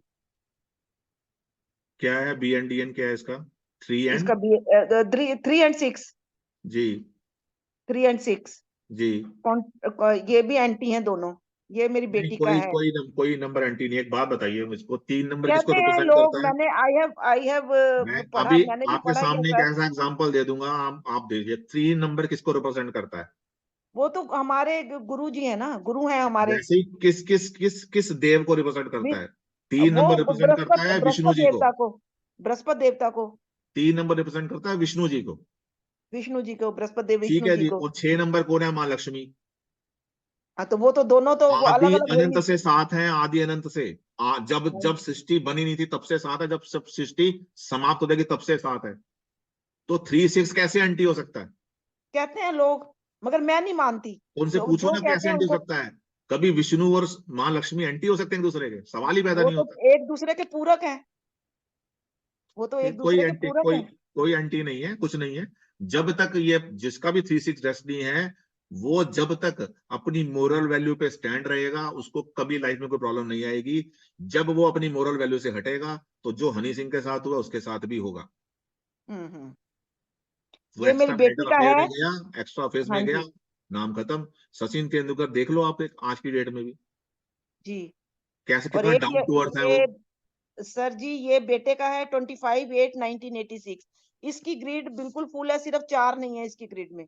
क्या है BNDN, क्या है इसका? 3 एंड इसका भी 3 एंड 6, जी 3 एंड 6 जी। ये भी एंटी हैं दोनों, ये मेरी नहीं, बेटी का कोई है। कोई कोई नंबर एंटी नहीं है। एक बात बताइए मुझको, 3 नंबर किसको कहते हैं रिप्रेजेंट लोग, करता है? मैंने आई हैव मैं पढ़ा, अभी मैंने भी आपके पढ़ा ही है सामने एक सर। ऐसा एग्जांपल दे दूंगा, आप देखिए, 3 नंबर किसको रिप्रेजेंट करता है? वो तो हमारे गुरु जी है ना, गुरु हैं हमारे। वैसे ही किस किस किस किस देव को रिप्रेजेंट करता वि- है? 3 वो नंबर रिप्रेजेंट करता बृहस्पति, है विष्णु बृहस्पति जी को। देवता को, बृहस्पति देवता को, 3 नंबर रिप्रेजेंट करता है विष्णु जी को। विष्णु जी को, बृहस्पति देव ठीक विष्णु है जी जी। को। और 6 नंबर कौन है? माँ लक्ष्मी। हाँ, तो वो तो दोनों तो वो आदि अलग अलग है अनंत ही। से साथ है, आदि अनंत से। जब हाँ जब जी। सृष्टि बनी नहीं थी तब से साथ है, जब सब सृष्टि समाप्त हो जाएगी तब से साथ है। तो 3 6 कैसे एंटी हो सकता है? कहते हैं लोग, मगर मैं नहीं मानती। उनसे जो पूछो जो ना कहते कैसे हैं एंटी हो उनको, सकता है। कभी विष्णु और माँ लक्ष्मी एंटी हो सकते हैं एक दूसरे के? सवाल ही पैदा वो नहीं तो होता। एक दूसरे के पूरक हैं, वो तो एक कोई दूसरे के एंटी पूरक कोई हैं। कोई एंटी नहीं है, कुछ नहीं है। जब तक ये जिसका भी 3 6 डेस्टिनी है, वो जब तक अपनी मोरल वैल्यू पे स्टैंड रहेगा, उसको कभी लाइफ में कोई प्रॉब्लम नहीं आएगी। जब वो अपनी मोरल वैल्यू से हटेगा, तो जो हनी सिंह के साथ हुआ उसके साथ भी होगा। हम्म। वो ये मेरी एक्स्ट्रा बेटी मैरिटल का अफेयर है। में गया, एक्स्ट्रा अफेयर्स हाँ में गया, जी, नाम खत्म। सचिन तेंदुलकर देख लो आप, एक आज की डेट में भी जी। कैसे और कितना एक डाउन टू अर्थ है वो। ये सर जी, ये बेटे का है 25/8/1986। इसकी ग्रेड बिल्कुल फुल है, सिर्फ 4 नहीं है इसकी ग्रेड में।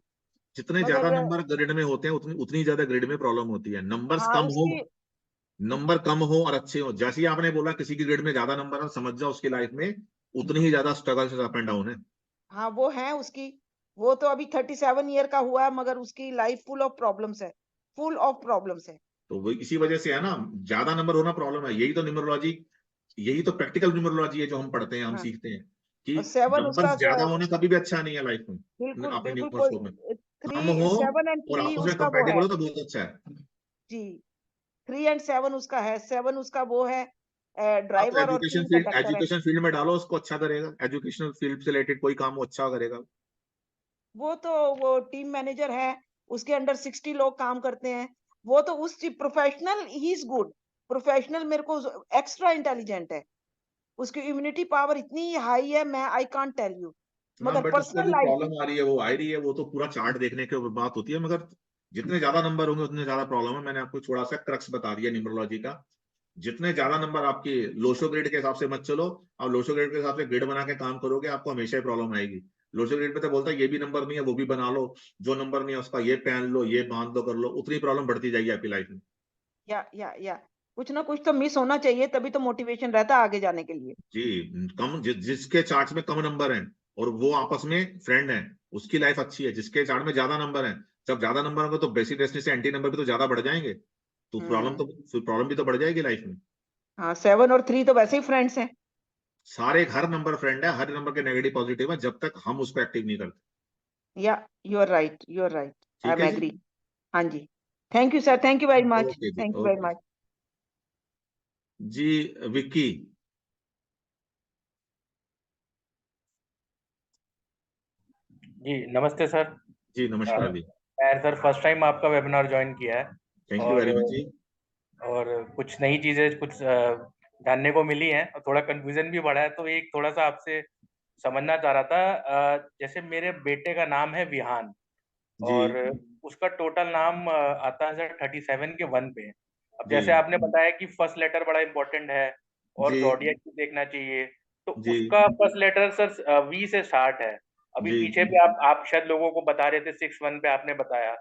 जितने मगर ज्यादा नंबर ग्रेड में होते हैं उतनी उतनी ज्यादा ग्रेड में प्रॉब्लम होती है। नंबर्स हाँ कम हो, उसकी नंबर कम हो और अच्छे हो, जैसे ही आपने बोला किसी की ग्रेड में ज्यादा नंबर है, समझ जाओ उसकी लाइफ में उतनी ही ज्यादा स्ट्रगल अप एंड डाउन है। हाँ वो है उसकी। वो तो अभी 37 ईयर का हुआ है, मगर उसकी लाइफ फुल ऑफ प्रॉब्लम्स है, फुल ऑफ प्रॉब्लम्स है। तो वो इसी वजह से है ना, ज्यादा नंबर होना प्रॉब्लम है। यही तो न्यूमरोलॉजी, यही तो प्रैक्टिकल न्यूमरोलॉजी है जो हम पढ़ते हैं, हम हाँ सीखते हैं कि और 7 नंबर उसका ज्यादा होना कभी भी अच्छा नहीं है लाइफ में, बिल्कुल अपने बिल्कुल न्यूमर्स में। कोई कम 3 हो 7 एंड और 3 आपस में उसका वो कंपेटेबल है हो तो बहुत अच्छा है। जी। 3 एंड 7 उसका है, 7 उसका वो है आप ड्राइवर और 3 कंडक्टर है। एजुकेशन फील्ड में डालो उसको, अच्छा करेगा। एजुकेशनल फील्ड से रिलेटेड कोई काम वो अच्छा करेगा। वो टीम मैनेजर है, उसके अंडर 60 लोग काम करते हैं। वो तो उस professional he is good. Professional मेरे को एक्स्ट्रा इंटेलिजेंट है। उसकी इम्यूनिटी पावर इतनी हाई है, मैं आई कांट टेल यू। हाँ, मगर बट उसको पर्सनल जो लाइफ प्रॉब्लम आ रही है वो आ रही है, वो तो पूरा चार्ट देखने के ऊपर बात होती है। मगर जितने ज्यादा नंबर होंगे उतने ज्यादा प्रॉब्लम है। मैंने आपको थोड़ा सा क्रक्स बता दिया न्यूमरोलॉजी का। जितने ज्यादा नंबर आपकी लोशो ग्रेड के हिसाब से मत चलो। आप लोशो ग्रेड के हिसाब से ग्रेड बना के काम करोगे, आपको हमेशा प्रॉब्लम आएगी। लोशो ग्रेड पे तो बोलता है ये भी नंबर नहीं है वो भी बना लो, जो नंबर नहीं है उसका ये पहन लो, ये बांध लो, कर लो, उतनी प्रॉब्लम बढ़ती जाएगी आपकी लाइफ में। या कुछ ना कुछ तो मिस होना चाहिए, तभी तो मोटिवेशन रहता है आगे जाने के लिए। जी, जिसके चार्ट में कम नंबर हैं और वो आपस में फ्रेंड हैं, उसकी लाइफ अच्छी है। जिसके चार्ट में ज्यादा नंबर हैं, जब ज्यादा नंबर होंगे तो बेसिक डेस्टिनी से एंटी नंबर भी तो ज्यादा बढ़ जाएंगे, तो हम्म। प्रॉब्लम भी तो बढ़ जाएगी लाइफ में। हाँ 7 और 3 तो वैसे ही फ्रेंड्स हैं। सारे हर नंबर फ्रेंड है, हर नंबर के नेगेटिव पॉजिटिव है, जब तक हम उसको एक्टिव नहीं करते। Yeah you are right, you are right, I ठीक एम है जी। एग्री। हाँ जी। Thank you sir, thank you very much, okay जी, thank you very okay much. जी। विक्की जी नमस्ते सर। जी, नमस्कार जी। मैं सर फर्स्ट टाइम आपका वेबिनार ज्वाइन किया है थैंक यू और वेरी मच जी। कुछ नई चीजें कुछ जानने को मिली हैं और थोड़ा कंफ्यूजन भी बढ़ा है, तो एक थोड़ा सा आपसे समझना चाह रहा था। जैसे मेरे बेटे का नाम है विहान जी और उसका टोटल नाम आता है सर 37 के 1 पे। अब जी जैसे आपने बताया कि फर्स्ट लेटर बड़ा इंपॉर्टेंट है और जी ज़ोडिएक भी देखना चाहिए, तो जी उसका फर्स्ट लेटर सर वी से स्टार्ट है। अभी जी पीछे भी आप शायद लोगों को बता रहे थे 6-1 पे आपने बताया,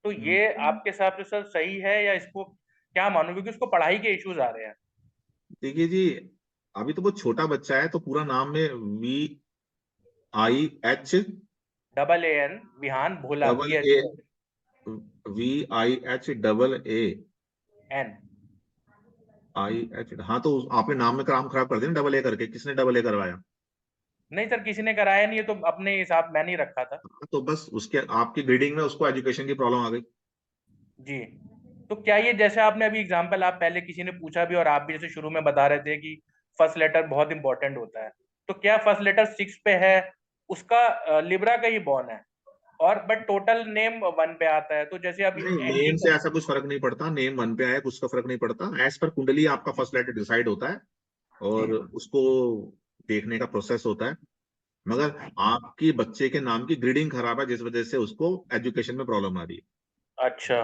तो ये आपके हिसाब से सर सही है या इसको क्या मानूं, क्योंकि उसको पढ़ाई के इश्यूज आ रहे हैं। देखिए जी, अभी तो वो छोटा बच्चा है, तो पूरा नाम में VIH AAN Vihaan Bhola double A, N. VIH। हाँ, तो आपने नाम में काम खराब कर दिया ना, डबल ए करके। किसने डबल ए करवाया? नहीं सर, किसी ने कराया नहीं है, तो अपने हिसाब मैंने ही रखा था। तो बस उसके आपकी ग्रेडिंग में उसको एजुकेशन की प्रॉब्लम आ गई। जी, तो क्या ये जैसे आपने अभी एग्जांपल आप पहले किसी ने पूछा भी और आप भी जैसे शुरू में बता रहे थे कि फर्स्ट लेटर बहुत इंपॉर्टेंट होता है, तो क्या फर्स्ट लेटर 6 पे है, उसका लिब्रा का ही बॉर्न है और बट टोटल नेम 1 पे आता है, तो जैसे अभी नहीं, एंटी। नेम से ऐसा कुछ फर्क नहीं पड़ता। नेम 1 पे आया कुछ का फर्क नहीं पड़ता। एज पर कुंडली आपका फर्स्ट लेटर डिसाइड होता है और जी उसको देखने का प्रोसेस होता है। मगर आपकी बच्चे के नाम की ग्रीडिंग खराब है, जिस वजह से उसको एजुकेशन में प्रॉब्लम आ रही है। अच्छा,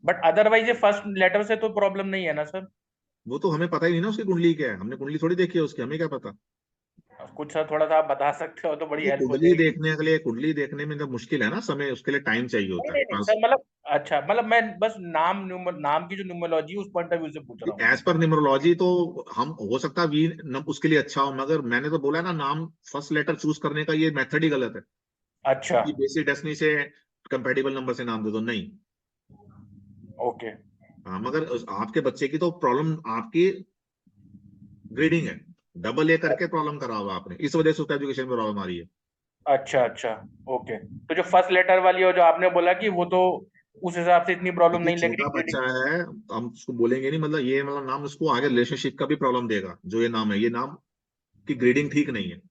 बट अदरवाइज ये फर्स्ट लेटर से तो प्रॉब्लम नहीं है ना सर? वो तो हमें पता ही नहीं ना उसकी कुंडली क्या है, हमने कुंडली थोड़ी देखी है उसकी, हमें क्या पता। कुछ सर थोड़ा सा आप बता सकते हो तो बड़ी ये हेल्प हो कुंडली जाएगी। देखने के लिए, कुंडली देखने में जब मुश्किल है ना, समय उसके लिए टाइम चाहिए नहीं होता नहीं है नहीं बस। सर, मतलब अच्छा, मतलब मैं बस नाम की जो न्यूमरोलॉजी उस पॉइंट ऑफ व्यू से पूछ रहा हूँ। एज पर न्यूमरोलॉजी तो हम हो सकता है उसके लिए अच्छा हो, मगर मैंने तो बोला ना, नाम फर्स्ट लेटर चूज करने का ये मेथड ही गलत है अच्छा। कि बेसिक डेस्टिनी से कंपेटिबल नंबर से नाम दे दो, नहीं। ओके। हाँ, मगर आपके बच्चे की तो प्रॉब्लम आपकी ग्रेडिंग है, डबल ए करके प्रॉब्लम करा हुआ आपने, इस वजह से उसका एजुकेशन में प्रॉब्लम आ रही है। अच्छा अच्छा। ओके, तो जो फर्स्ट लेटर वाली हो जो आपने बोला कि वो तो उस हिसाब से इतनी प्रॉब्लम देखिए, नहीं लग छोटा रही बच्चा रीडिंग। है, हम उसको बोलेंगे नहीं, मतलब ये मतलब नाम उसको आगे रिलेशनशिप का भी प्रॉब्लम देगा। जो ये नाम है, ये नाम की ग्रेडिंग ठीक नहीं है।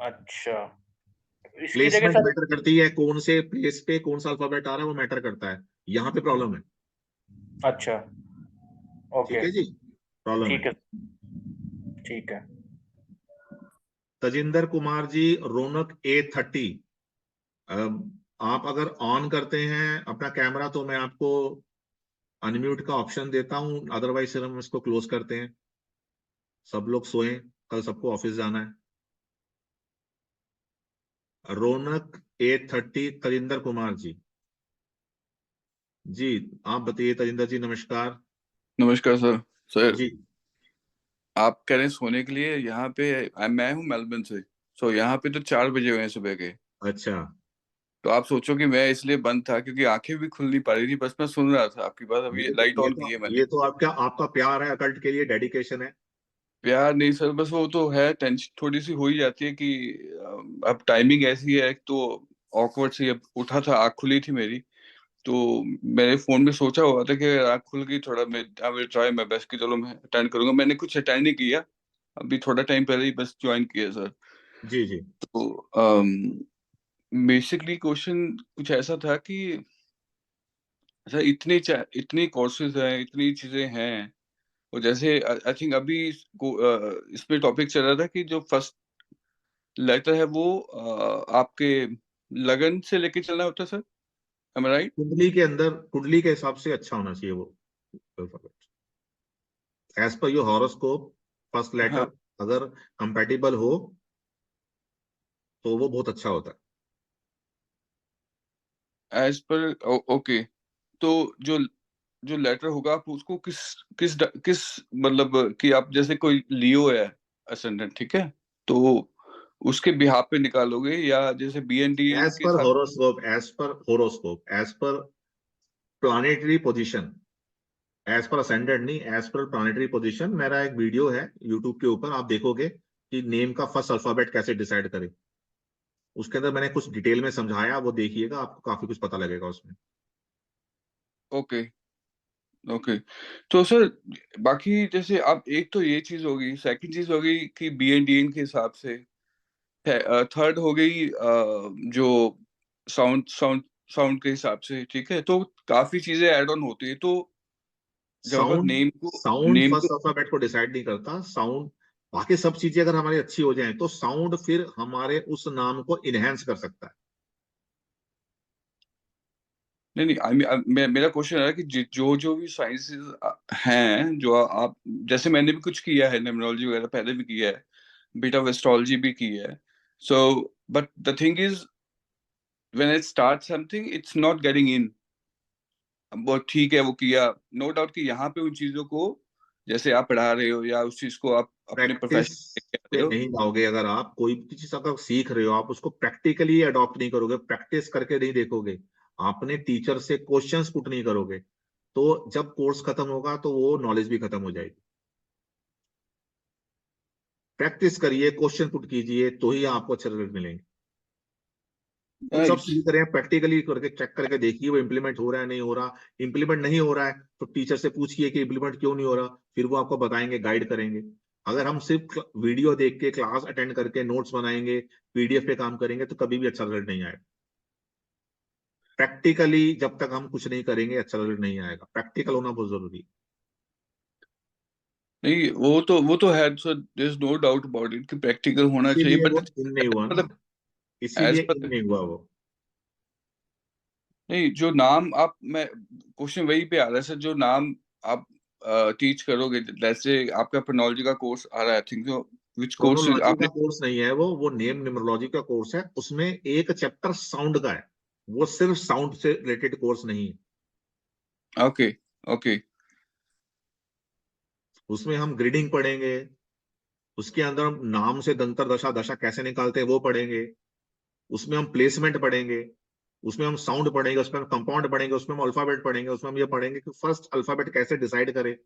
अच्छा, इसकी जगह प्लेसमेंट सर। मैटर करती है, कौन से प्लेस पे कौन सा अल्फाबेट आ रहा है वो मैटर करता है। यहाँ पे प्रॉब्लम है। अच्छा। ओके। ठीक है जी, प्रॉब्लम है। ठीक है। ठीक है। तजिंदर कुमार जी, रौनक A30। आप अगर ऑन करते हैं अपना कैमरा तो मैं आपको अनम्यूट का ऑप्शन देता हूं, अदरवाइज फिर हम इसको क्लोज करते हैं। सब लोग सोएं, कल सबको ऑफिस जाना है। रौनक 830 तजिंदर कुमार जी। जी आप बताइए तजिंदर जी, नमस्कार। नमस्कार सर। सर जी आप कह रहे हैं सोने के लिए, यहाँ पे मैं हूँ मेलबर्न से। सो यहाँ पे तो 4 बजे हुए हैं सुबह के। अच्छा, तो आप सोचो कि मैं इसलिए बंद था क्योंकि आंखें भी खुल नहीं पा रही थी, बस मैं सुन रहा था आपकी बात। अभी लाइट ऑन की है मैंने। ये तो आपका आपका प्यार है अकल्ट के लिए, डेडिकेशन है। प्यार नहीं सर, बस वो तो है, टेंशन थोड़ी सी हो ही जाती है कि अब टाइमिंग ऐसी है। एक तो ऑकवर्ड सी, अब उठा था, आँख खुली थी मेरी, तो मेरे फोन में सोचा हुआ था कि अगर आँख खुल गई थोड़ा, मैं I will try my best कि चलो मैं अटेंड करूंगा। मैंने कुछ अटेंड नहीं किया, अभी थोड़ा टाइम पहले ही बस ज्वाइन किया सर। जी जी। तो बेसिकली क्वेश्चन कुछ ऐसा था कि सर इतनी कोर्सेज हैं, इतनी चीजें हैं, और जैसे आई थिंक अभी इसमें टॉपिक चल रहा था कि जो फर्स्ट लेटर है वो आपके लगन से लेके चलना होता है सर, एम आई राइट? कुंडली के अंदर, कुंडली के हिसाब से अच्छा होना चाहिए वो as per your horoscope. First हाँ, लेटर अगर कंपैटिबल हो तो वो बहुत अच्छा होता है। As per okay. तो जो जो लेटर होगा आप उसको किस किस किस मतलब कि आप जैसे कोई लियो है असेंडेंट, ठीक है, तो उसके बिहाफ पे निकालोगे, या जैसे BNDN एज के पर साथ? Horoscope, as per horoscope, as per planetary position, as per ascendant नहीं, एज पर प्लानिटरी पोजीशन। मेरा एक वीडियो है यूट्यूब के ऊपर, आप देखोगे कि नेम का फर्स्ट अल्फाबेट कैसे डिसाइड करें। उसके अंदर मैंने कुछ डिटेल में समझाया, वो देखिएगा, आपको काफी कुछ पता लगेगा उसमें। Okay okay. तो सर बाकी जैसे आप, एक तो ये चीज होगी, सेकंड चीज होगी कि BNDN के हिसाब से, थर्ड हो गई जो साउंड साउंड साउंड के हिसाब से, ठीक है, तो काफी चीजें ऐड ऑन होती है। तो जब अगर साउंड, साउंड नेम फर्स्ट को अल्फाबेट को डिसाइड नहीं करता। साउंड, बाकी सब चीजें अगर हमारी अच्छी हो जाएं तो साउंड फिर हमारे उस नाम को इनहेंस कर सकता है। नहीं नहीं, आई मीन मेरा क्वेश्चन है कि जो जो भी साइंसेस हैं, जो आप, जैसे मैंने भी कुछ किया है, न्यूमरोलॉजी वगैरह पहले भी किया है, बिट ऑफ एस्ट्रोलॉजी भी की है। So but the thing is, when I start something it's not getting in. वो ठीक है, वो किया, नो डाउट कि यहाँ पे उन चीजों को, जैसे आप पढ़ा रहे हो या उस चीज को आप अपने प्रैक्टिस प्रोफेशन में कर पे रहे हो। नहीं जाओगे। अगर आप कोई भी चीज अगर सीख रहे हो, आप उसको प्रैक्टिकली अडॉप्ट नहीं करोगे, प्रैक्टिस करके नहीं देखोगे, आपने टीचर से क्वेश्चंस पुट नहीं करोगे, तो जब कोर्स खत्म होगा तो वो नॉलेज भी खत्म हो जाएगी। प्रैक्टिस करिए, क्वेश्चन पुट कीजिए, तो ही आपको अच्छे रिजल्ट मिलेंगे। कुछ आप राइट। सीख रहे हैं, प्रैक्टिकली करके चेक करके देखिए वो इम्प्लीमेंट हो रहा है नहीं हो रहा। इम्प्लीमेंट नहीं हो रहा है तो टीचर से पूछिए कि इम्प्लीमेंट क्यों नहीं हो रहा, फिर वो आपको बताएंगे, गाइड करेंगे। अगर हम सिर्फ वीडियो देख के, क्लास अटेंड करके नोट्स बनाएंगे, PDF पे काम करेंगे, तो कभी भी अच्छा रिजल्ट नहीं आएगा। प्रैक्टिकली जब तक हम कुछ नहीं करेंगे अच्छा रिजल्ट नहीं आएगा। प्रैक्टिकल होना बहुत जरूरी है। नहीं, वो तो है sir, there is no doubt about it कि प्रैक्टिकल होना चाहिए, इसीलिए वो बट इन नहीं हुआ ना, मतलब इसीलिए एज इन पर, नहीं हुआ वो। नहीं जो नाम आप, मैं क्वेश्चन वही पे आ रहा है सर, जो नाम आप टीच करोगे, जैसे आपका प्रोनोलॉजी का कोर्स आ रहा है, आई थिंक जो विच कोर्स फोनोलॉजी का आपने? कोर्स नहीं है वो नेम न्यूमरोलॉजी का कोर्स है। उसमें एक चैप्टर साउंड का है, वो सिर्फ साउंड से रिलेटेड कोर्स नहीं है। Okay okay. उसमें हम ग्रीडिंग पढ़ेंगे, उसके अंदर हम नाम से दंतर दशा दशा कैसे निकालते हैं वो पढ़ेंगे, उसमें हम प्लेसमेंट पढ़ेंगे, उसमें हम साउंड पढ़ेंगे, उसमें हम कंपाउंड पढ़ेंगे, उसमें हम अल्फाबेट पढ़ेंगे, उसमें हम ये पढ़ेंगे कि फर्स्ट अल्फाबेट कैसे डिसाइड करें।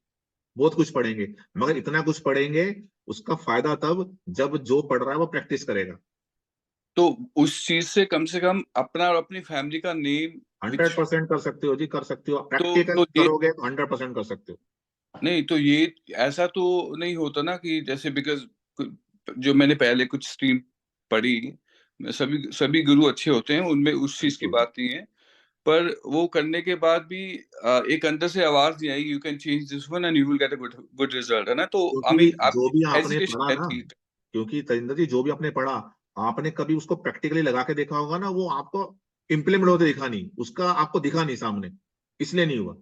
बहुत कुछ पढ़ेंगे, मगर इतना कुछ पढ़ेंगे उसका फायदा तब जब जो पढ़ रहा है वो प्रैक्टिस करेगा। तो उस चीज से कम अपना और अपनी फैमिली का नेम, विच 100% कर सकते हो जी, कर सकते हो। प्रैक्टिकल तो ये, करोगे तो 100% कर सकते हो। नहीं तो ये ऐसा तो नहीं होता ना कि जैसे, बिकॉज जो मैंने पहले कुछ स्ट्रीम पढ़ी, सभी सभी गुरु अच्छे होते हैं, उनमें उस चीज की बिल्कुल। बात नहीं है, पर वो करने के बाद भी एक अंदर से आवाज नहीं आई, you can change this one and you will get a good good result, है ना? तो आई क्योंकि मीन आप, जो भी आपने हेजिटेशन पढ़ा ना, रहती है। क्योंकि तजिंदर जी जो भी आपने पढ़ा, आपने कभी उसको प्रैक्टिकली लगा के देखा होगा ना, वो आपको इम्प्लीमेंट होते दिखा नहीं, उसका आपको दिखा नहीं सामने, इसलिए नहीं हुआ।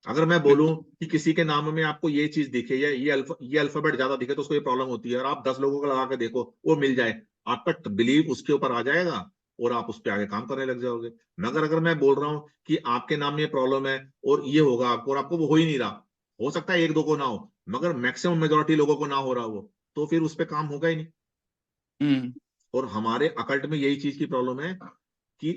अगर मैं बोलूं कि किसी के नाम में आपको ये चीज दिखे या ये अल्फाबेट ज्यादा दिखे तो उसको ये प्रॉब्लम होती है, और आप 10 लोगों को लगा के देखो वो मिल जाए, आपका बिलीव उसके ऊपर आ जाएगा और आप उस पर आगे काम करने लग जाओगे। मगर अगर मैं बोल रहा हूँ कि आपके नाम में ये प्रॉब्लम है और ये होगा आपको, और आपको वो हो ही नहीं रहा, हो सकता है एक दो को ना हो, मगर मैक्सिमम मेजोरिटी लोगों को ना हो रहा वो, तो फिर उस पर काम होगा ही नहीं। और हमारे अकल्ट में यही चीज की प्रॉब्लम है कि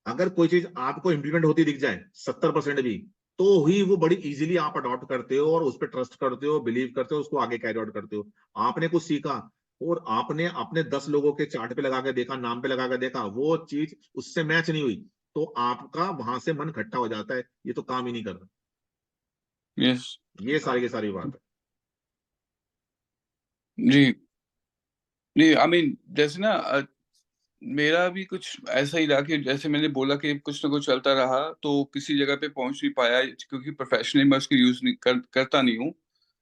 अगर कोई चीज आपको इंप्लीमेंट होती दिख जाए 70% भी, तो ही वो बड़ी इजीली आप अडॉप्ट करते हो और उस पर ट्रस्ट करते हो, बिलीव करते हो, उसको आगे कैरी आउट करते हो। आपने कुछ सीखा और आपने अपने 10 लोगों के चार्ट पे लगा के देखा, नाम पे लगा के देखा, वो चीज उससे मैच नहीं हुई, तो आपका वहां से मन खट्टा हो जाता है, ये तो काम ही नहीं कर रहा। यस, ये सारी की सारी बात है। जी नहीं, आई मीन जैसे ना मेरा भी कुछ ऐसा ही रहा कि जैसे मैंने बोला कि कुछ ना कुछ चलता रहा, तो किसी जगह पे पहुंच नहीं पाया क्योंकि प्रोफेशनली मैं उसको यूज नहीं करता नहीं हूँ।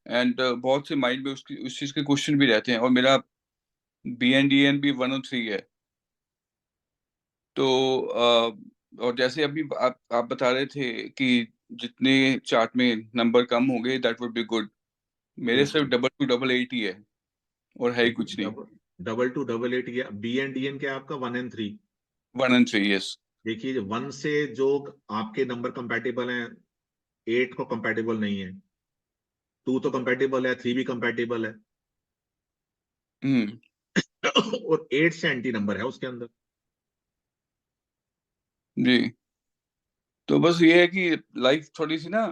एंड बहुत से माइंड में उस चीज के क्वेश्चन भी रहते हैं, और मेरा BNDN भी 103 है। तो और जैसे अभी आप बता रहे थे कि जितने चार्ट में नंबर कम होंगे दैट वुड बी गुड। मेरे सिर्फ 2288 ही है और है ही कुछ नहीं। 2288 या BNDN क्या है आपका? 1 and 3? 1 and 3, yes. देखिए 1 से जो आपके नंबर कंपैटिबल हैं, 8 को कंपैटिबल नहीं है, 2 तो कंपैटिबल है, 3 भी कंपैटिबल है, और 8 से एंटी नंबर है उसके अंदर। जी, तो बस ये है कि लाइफ थोड़ी सी ना,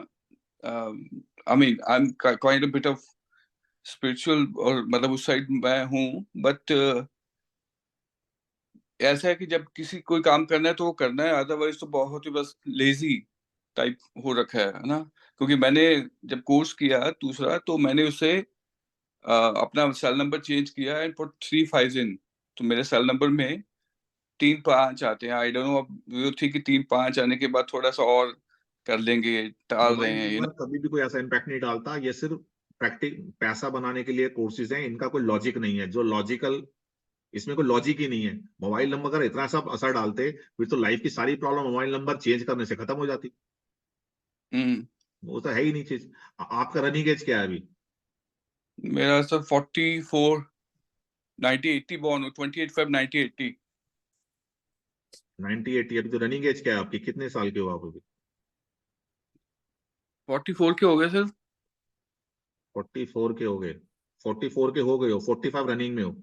I mean I am kind of bit of spiritual, और मतलब उस साइड मैं हूँ, बट ऐसा है कि जब किसी कोई काम करना है तो वो करना है, अदरवाइज तो बहुत ही बस लेजी टाइप हो रखा है ना। क्योंकि मैंने जब कोर्स किया दूसरा, तो मैंने उससे अपना सेल नंबर चेंज किया एंड पुट 3 5 इन, तो मेरे सेल नंबर में 3 5 आते हैं। आई डोंट नो, अब वो थी कि 3 5 आने के बाद थोड़ा सा और कर लेंगे, टाल रहे मोबाइल हैं नंबर कभी भी कोई ऐसा इम्पैक्ट नहीं डालता, ये सिर्फ प्रैक्टिस पैसा बनाने के लिए कोर्सेज हैं, इनका कोई लॉजिक नहीं है, जो लॉजिकल, इसमें कोई लॉजिक ही नहीं है। मोबाइल नंबर अगर इतना सब असर डालते फिर तो लाइफ की सारी प्रॉब्लम मोबाइल नंबर चेंज करने से खत्म हो जाती। वो तो है ही नहीं चीज। आपका रनिंग एज क्या है अभी? मेरा सर 44 90 80 बॉर्न हूँ, 28 Feb 1980। 90-80 अभी तो रनिंग एज क्या है आपकी? कितने साल के हो आप अभी? 44 के हो गए सर। 44 के हो गए? 44 के हो गए हो, 45 रनिंग में हो?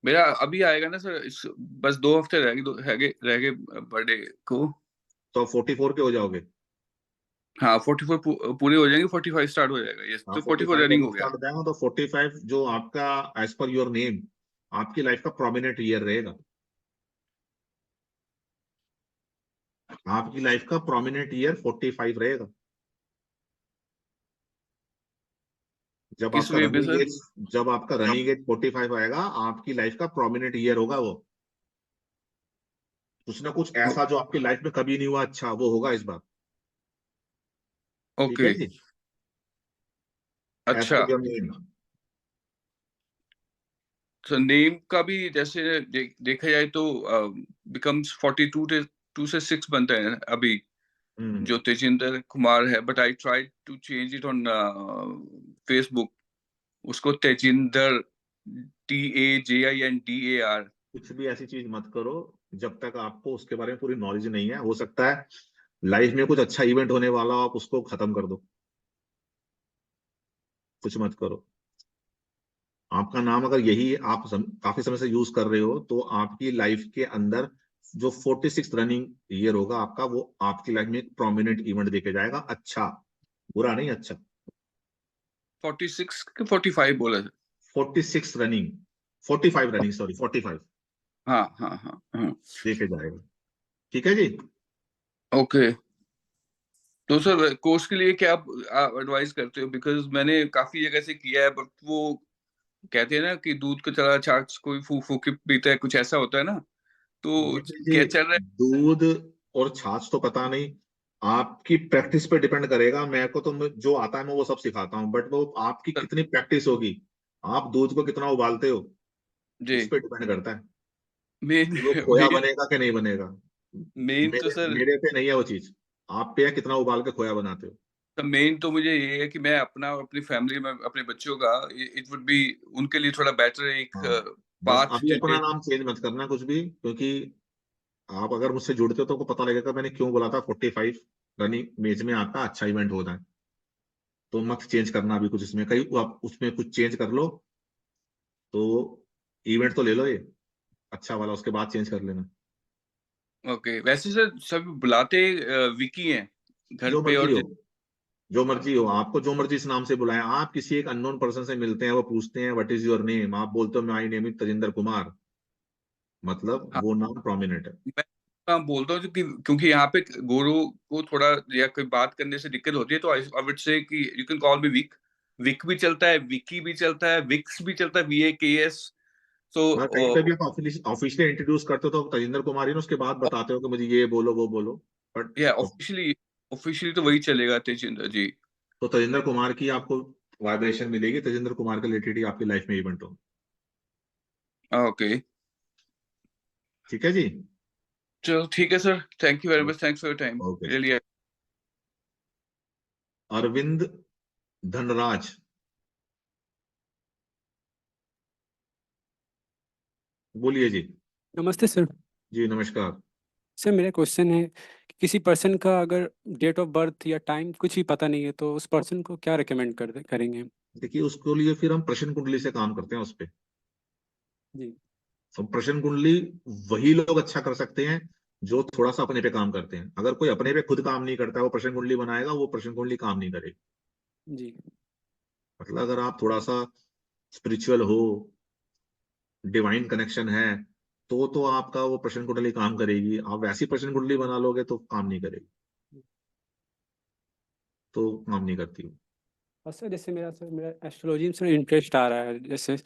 मेरा अभी आएगा ना सर, बस 2 हफ्ते रह गए बर्थडे को। तो 44 के हो जाओगे? हाँ, 44 पूरे हो जाएंगे, 45 स्टार्ट हो जाएगा। यस, हाँ, तो 44 45 रनिंग जब हो गया। स्टार्ट हो जाएगा तो 45 जो आपका एज पर योर नेम आपकी लाइफ का प्रोमिनेंट ईयर रहेगा। आपकी लाइफ का प्रोमिनेंट ईयर 45 रहेगा। जब किस आपका वे पे रनिंग सर? एज जब आपका रनिंग एज 45 आएगा, आपकी लाइफ का प्रोमिनेंट ईयर होगा वो। कुछ ना कुछ ऐसा जो आपकी लाइफ में कभी नहीं हुआ, अच्छा वो होगा इस बार। ठीक ओके, है जी, एज अच्छा। Per your name. तो नेम का भी जैसे देखा जाए तो बिकम्स 42 से 6 बनता है अभी, जो तेजिंदर कुमार है, but I try to change it on Facebook, उसको तेजिंदर TAJINDAR। कुछ भी ऐसी चीज मत करो जब तक आपको उसके बारे में पूरी नॉलेज नहीं है। हो सकता है लाइफ में कुछ अच्छा इवेंट होने वाला हो, आप उसको खत्म कर दो। कुछ मत करो। आपका नाम अगर यही आप काफी समय से यूज कर रहे हो, तो आपकी लाइफ के अंदर जो 46 रनिंग ईयर होगा आपका, वो आपकी लाइफ में एक प्रोमिनेंट इवेंट देके जाएगा। अच्छा, बुरा नहीं, अच्छा। 46 के 45 बोला सर? 46 रनिंग, 45 रनिंग, सॉरी 45 हाँ हाँ हाँ हाँ, देके जाएगा। ठीक है जी। ओके। तो सर कोर्स के लिए क्या आप एडवाइस करते हो? बिकॉज मैंने काफी जगह से किया है, बट वो कहते हैं ना कि दूध का चला छाछ कोई फूक फूक के पीता है, कुछ ऐसा होता है ना, तो जी, क्या चल रहा है? दूध और छाछ तो पता नहीं, आपकी प्रैक्टिस पे डिपेंड करेगा। मेरे को तो जो आता है मैं वो सब सिखाता हूँ, बट वो आपकी सर, कितनी प्रैक्टिस होगी, आप दूध को कितना उबालते हो, जी उस पर डिपेंड करता है। मेन कि वो खोया मेन बनेगा कि नहीं बनेगा। मेन तो सर मेरे पे नहीं है वो चीज, आप पे है कितना उबाल के खोया बनाते हो। मेन तो मुझे ये है कि मैं अपना और अपनी फैमिली में अपने बच्चों का इट वुड बी उनके लिए थोड़ा बेटर एक हाँ, बस पाथ अभी अपना जनरेट। नाम चेंज मत करना कुछ भी, क्योंकि आप अगर मुझसे जुड़ते हो तो आपको पता लगेगा मैंने क्यों बोला था 45 रनिंग मेज में आपका अच्छा इवेंट होता है। तो मत चेंज करना अभी कुछ, इसमें कहीं आप उसमें कुछ चेंज कर लो तो इवेंट तो ले लो ये अच्छा वाला, उसके बाद चेंज कर लेना। ओके, वैसे सर सब बुलाते विकी हैं घर जो पे मर्जी और हो, जो मर्जी हो, आपको जो मर्जी इस नाम से बुलाएं। आप किसी एक अननोन पर्सन से मिलते हैं, वो पूछते हैं व्हाट इज योर नेम, आप बोलते हो my name is Tajinder Kumar, मतलब हाँ, वो नाम प्रोमिनेंट है। मैं बोलता हूँ क्योंकि यहाँ पे गुरु को थोड़ा या कोई बात करने से दिक्कत होती है, तो आई वुड से कि you can call me Vik. Vik भी चलता है, विकी भी चलता है, विक्स भी चलता है, VAKS। मगर कहीं पे भी तो आप ऑफिशियली इंट्रोड्यूस करते हो तो तजिंदर कुमार ही ना, उसके बाद बताते हो कि मुझे ये बोलो वो बोलो, बट या ऑफिशियली तो वही चलेगा तेजिंदर जी। तो तजिंदर कुमार की आपको वाइब्रेशन मिलेगी, तजिंदर कुमार के रिलेटेड ही आपकी लाइफ में इवेंट हो। ओके, ठीक है जी। चलो ठीक है sir, thank you very much, thanks for your time okay. Really. Arvind Dhanraj, बोलिए जी। नमस्ते सर। जी नमस्कार। सर मेरा क्वेश्चन है कि किसी पर्सन का अगर डेट ऑफ बर्थ या टाइम कुछ भी पता नहीं है तो उस पर्सन को क्या रिकमेंड करेंगे हम? देखिए उसके लिए फिर हम प्रश्न कुंडली से काम करते हैं उस पे। जी तो प्रश्न कुंडली वही लोग अच्छा कर सकते हैं जो थोड़ा सा अपने पे काम करते हैं। अगर कोई अपने पे खुद काम नहीं करता है, वो प्रश्न कुंडली बनाएगा, वो प्रश्न कुंडली काम नहीं करेगी। जी मतलब अगर आप थोड़ा सा स्पिरिचुअल हो, डिवाइन कनेक्शन है, तो आपका वो प्रश्न कुंडली काम करेगी। आप वैसी प्रश्न कुंडली बना लोगे तो काम नहीं करेगी, तो काम नहीं करती वो। और सर मेरा एस्ट्रोलॉजी में सर इंटरेस्ट आ रहा है जैसे,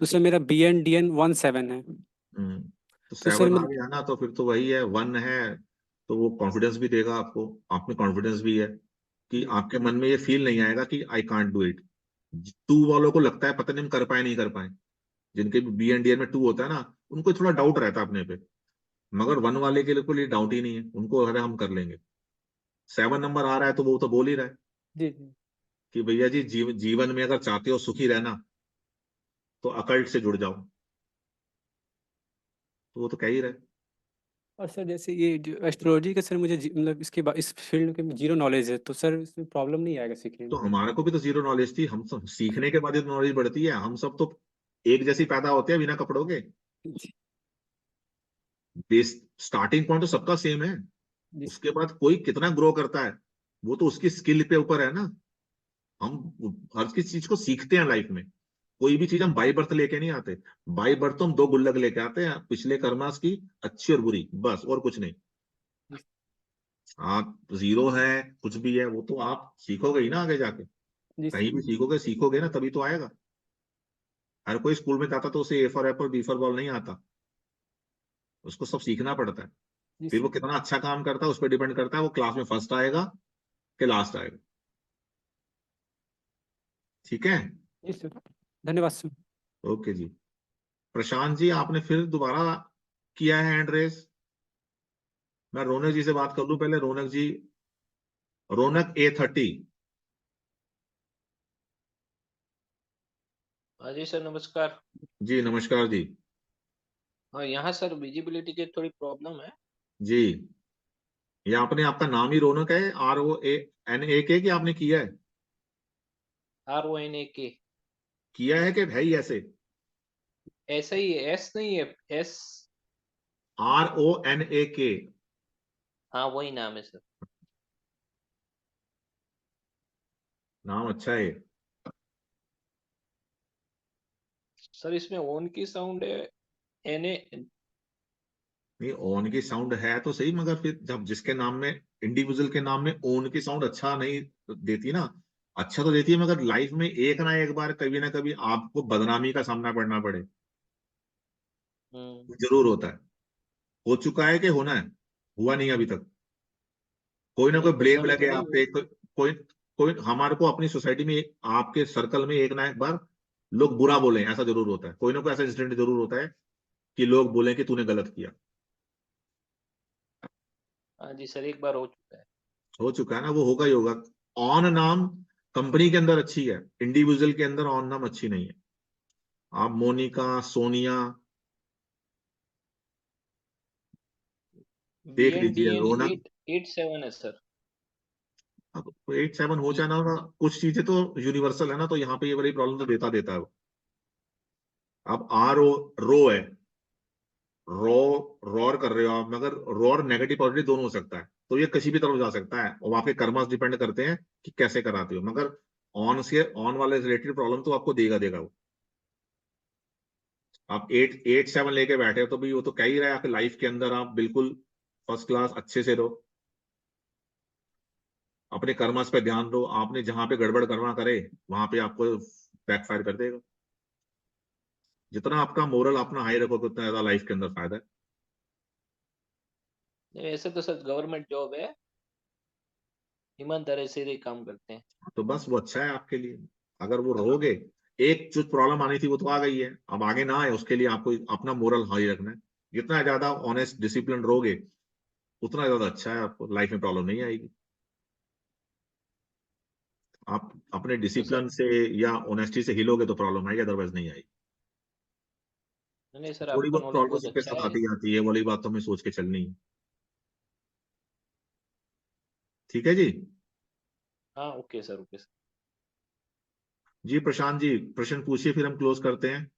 तो सर मेरा BNDN 17 है। तो तो सर 7 आ गया ना, तो फिर तो वही है, 1 है तो वो कॉन्फिडेंस भी देगा आपको, आप में कॉन्फिडेंस भी है कि जी आपके मन में ये फील नहीं आएगा कि आई कांट डू इट। 2 वालों को लगता है पता नहीं हम कर पाए नहीं कर पाए, जिनके BNDN में 2 होता है ना, उनको थोड़ा डाउट रहता है अपने पे। मगर 1 वाले के लिए डाउट ही नहीं है, उनको अरे हम कर लेंगे। 7 नंबर आ रहा है तो वो तो बोल ही रहा है जी जी। कि भैया जी जीवन में अगर चाहते हो सुखी रहना तो अकल्ट से जुड़ जाओ, तो वो तो कह ही रहा है। और सर जैसे ये जो एस्ट्रोलॉजी का सर मुझे मतलब इसके बाद इस फील्ड में जीरो नॉलेज है, तो सर इसमें प्रॉब्लम नहीं आएगा सीखने तो में? हमारे को भी तो जीरो नॉलेज थी, हम सब सीखने के बाद नॉलेज बढ़ती है। हम सब तो एक जैसी पैदा होते हैं बिना कपड़ों के। जी बेस स्टार्टिंग पॉइंट तो सबका सेम है, जी उसके बाद कोई कितना ग्रो करता है वो तो उसकी स्किल पे ऊपर है ना। हम हर किसी चीज को सीखते हैं लाइफ में, कोई भी चीज हम बाई बर्थ लेके नहीं आते। बाई बर्थ तो हम 2 गुल्लक लेके आते हैं, पिछले कर्मास की अच्छी और बुरी, बस और कुछ नहीं। आप जीरो है कुछ भी है वो तो आप सीखोगे ही ना आगे जाके, जी कहीं भी सीखोगे ना तभी तो आएगा। हर कोई स्कूल में जाता तो उसे A for Apple, B for ball नहीं आता, उसको सब सीखना पड़ता है। जी फिर वो सर। कितना अच्छा काम करता है उस पर डिपेंड करता है वो क्लास में फर्स्ट आएगा कि लास्ट आएगा। ठीक है। जी सर, धन्यवाद सर। ओके जी। प्रशांत जी आपने फिर दोबारा किया है हैंड रेस। मैं रौनक जी से बात कर लूं पहले। रौनक जी, रौनक A30। हाँ जी सर, नमस्कार। जी नमस्कार जी। हाँ, यहाँ सर विजिबिलिटी की थोड़ी प्रॉब्लम है। जी, ये आपने, आपका नाम ही रौनक है, ROANAK कि आपने किया है? RONAK किया है कि है ही ऐसे? ऐसा ही है, एस नहीं है, एस। RONAK। हाँ वही नाम है सर। नाम अच्छा है। सर इसमें ओन की साउंड है, एन ए। नहीं, ओन की साउंड है तो सही, मगर फिर जब जिसके नाम में, इंडिविजुअल के नाम में ओन की साउंड अच्छा नहीं देती ना। अच्छा तो देती है मगर लाइफ में एक ना एक बार कभी ना कभी आपको बदनामी का सामना करना पड़े, जरूर होता है। हो चुका है कि होना है? हुआ नहीं अभी तक। कोई ना कोई नहीं ब्लेम सर, लगे नहीं आप हुआ। पे, कोई कोई हमारे को अपनी सोसाइटी में, आपके सर्कल में एक ना एक बार लोग बुरा बोले, ऐसा जरूर होता है। कोई ना कोई ऐसा इंसिडेंट जरूर होता है कि लोग बोले कि तूने गलत किया। हाँ जी सर, एक बार हो चुका है। हो चुका है ना, वो होगा ही होगा। ऑन नाम कंपनी के अंदर अच्छी है, इंडिविजुअल के अंदर ऑन नाम अच्छी नहीं है। आप मोनिका, सोनिया देख लीजिए, BNDN रौनक। 887 है सर। अब 8-7 हो जाए ना, कुछ चीजें तो यूनिवर्सल है ना, तो यहाँ पे ये बड़ी प्रॉब्लम तो देता है वो। अब रो है, रॉर कर रहे हो आप, मगर रॉर नेगेटिव पॉजिटिव दोनों हो सकता है, तो ये किसी भी तरफ जा सकता है, और आपके कर्मास डिपेंड करते हैं कि कैसे कराते हो। मगर ऑन वाले रिलेटेड प्रॉब्लम तो आपको देगा वो। आप 8-7 लेके बैठे हो तो भी वो तो कह ही रहा है आपकी लाइफ के अंदर आप बिल्कुल फर्स्ट क्लास अच्छे से रहो, अपने कर्मास पे ध्यान दो। आपने जहां पे गड़बड़ करना करे वहां पे आपको बैकफायर कर देगा। जितना आपका मोरल अपना हाई रखोगे उतना ज्यादा लाइफ के अंदर फायदा है। नहीं, ऐसे तो सर गवर्नमेंट जॉब है, ईमानदारी से ही काम करते हैं। तो बस वो अच्छा है आपके लिए। अगर वो रहोगे, एक जो प्रॉब्लम आनी थी वो तो आ गई है, अब आगे ना आए उसके लिए आपको अपना मोरल हाई रखना है। जितना ज्यादा ऑनेस्ट डिसिप्लिन रहोगे उतना ज्यादा अच्छा है, आपको लाइफ में प्रॉब्लम नहीं आएगी। आप अपने तो सर डिसिप्लिन से या ऑनेस्टी से हिलोगे तो प्रॉब्लम आएगी, अदरवाइज नहीं आएगी। नहीं सर, थोड़ी आपका बहुत नॉलेज प्रॉब्लम बहुत सबके अच्छा साथ है। आती आती है, वाली बात तो हमें सोच के चलनी है। ठीक है जी। हाँ ओके सर, ओके सर। जी प्रशांत जी, प्रश्न पूछिए फिर हम क्लोज करते हैं।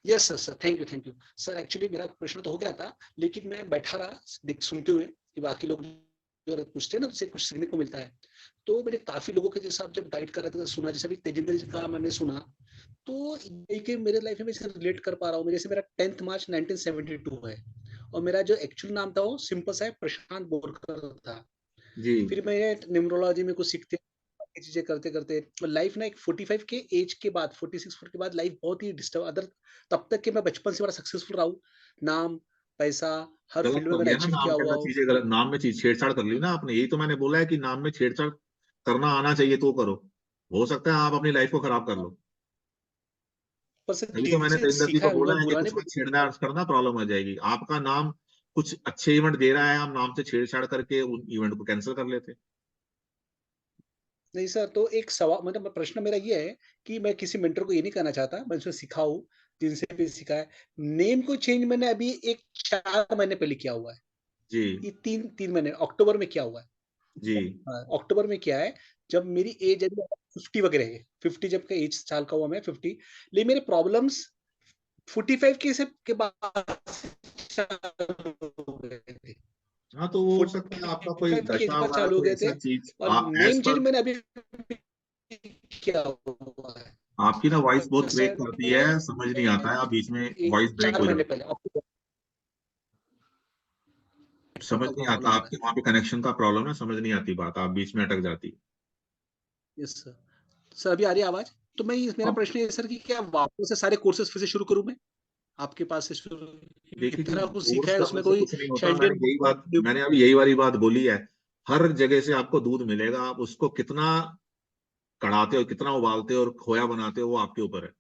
Yes sir, sir thank you sir. Actually मेरा प्रश्न तो हो गया था, लेकिन मैं बैठा रहा सुनते हुए कि बाकी लोग जो पूछते हैं ना, उससे कुछ सीखने को मिलता है। तो मैंने काफी लोगों के जैसा जब गाइड कर रहे थे सुना, जैसे अभी तेजिंदर जी का मैंने सुना, तो ये मेरे लाइफ में रिलेट कर पा रहा हूँ। जैसे मेरा 10th मार्च 1972 है, और मेरा जो एक्चुअल नाम था वो सिंपल सा है, प्रशांत बोरकर था। जी फिर मैं न्यूमरोलॉजी में कुछ सीखते चीजें करते करते लाइफ ना एक 45 के एज के बाद, 46 के बाद लाइफ बहुत ही डिस्टर्ब। अदर तब तक के मैं बचपन से बड़ा सक्सेसफुल रहा हूँ, नाम पैसा हर गलत फील्ड में कर मैंने लिया ना, अचीव नाम किया के हुआ अंदर हूँ। चीजें गलत, नाम में चीज छेड़छाड़ कर ली ना आपने। यही तो मैंने बोला है कि नाम में छेड़छाड़ करना आना चाहिए तो करो, हो सकता है आप अपनी लाइफ को खराब कर लो। पर सर तभी तो मैंने जैसे तेजिंदर जी सीखा को है बोला मैं है कि बुरा नहीं कुछ मत छेड़ना करना, प्रॉब्लम आ जाएगी। आपका नाम कुछ अच्छे इवेंट दे रहा है, हम नाम से छेड़छाड़ करके उन इवेंट को कैंसिल कर लेते। नहीं सर, तो एक सवाल मतलब प्रश्न मेरा ये है कि मैं किसी मेंटर को ये नहीं कहना चाहता, मैं उससे सिखाऊं जिनसे भी सीखा है। नेम को चेंज मैंने अभी 4 महीने पहले किया हुआ है। जी ये 3 महीने अक्टूबर में किया हुआ है। जी हाँ, अक्टूबर में किया है, जब मेरी एज अभी 50 वगैरह है। 50 जब का एज साल का हुआ मैं 50, लेकिन मेरे प्रॉब्लम्स 45 के बाद चालू हो गए थे। हाँ, तो वो हो सकता है आपका कोई 45 के एज दशा के बाद वगैरह चालू हो कोई गए थे, ऐसा चीज और आप एज नेम चेंज पर। मैंने अभी किया हुआ है। आपकी ना वॉइस बहुत ब्रेक सर करती है, समझ नहीं आता है, आप बीच में वॉइस ब्रेक 4 हो महीने जाती पहले अक्टूबर है, समझ का नहीं आता। प्रॉब्लम हो रहा आपके वहां पे कनेक्शन का प्रॉब्लम है, समझ नहीं आती बात, आप बीच में अटक जाती है। है। Yes sir. सर अभी आ रही है आवाज? तो मैं मेरा अब प्रश्न ये सर कि क्या वापस से सारे कोर्सेज फिर से शुरू करूं मैं आपके पास से शुरू? देखिए जी, इतना कुछ सीखा कोर्स है करने उसमें से कोई कुछ नहीं होता। शेल्डन मैंने अभी यही वाली बात बोली है। हर जगह से आपको दूध मिलेगा, आप उसको कितना कढ़ाते हो, कितना उबालते हो और खोया बनाते हो, वो आपके ऊपर है।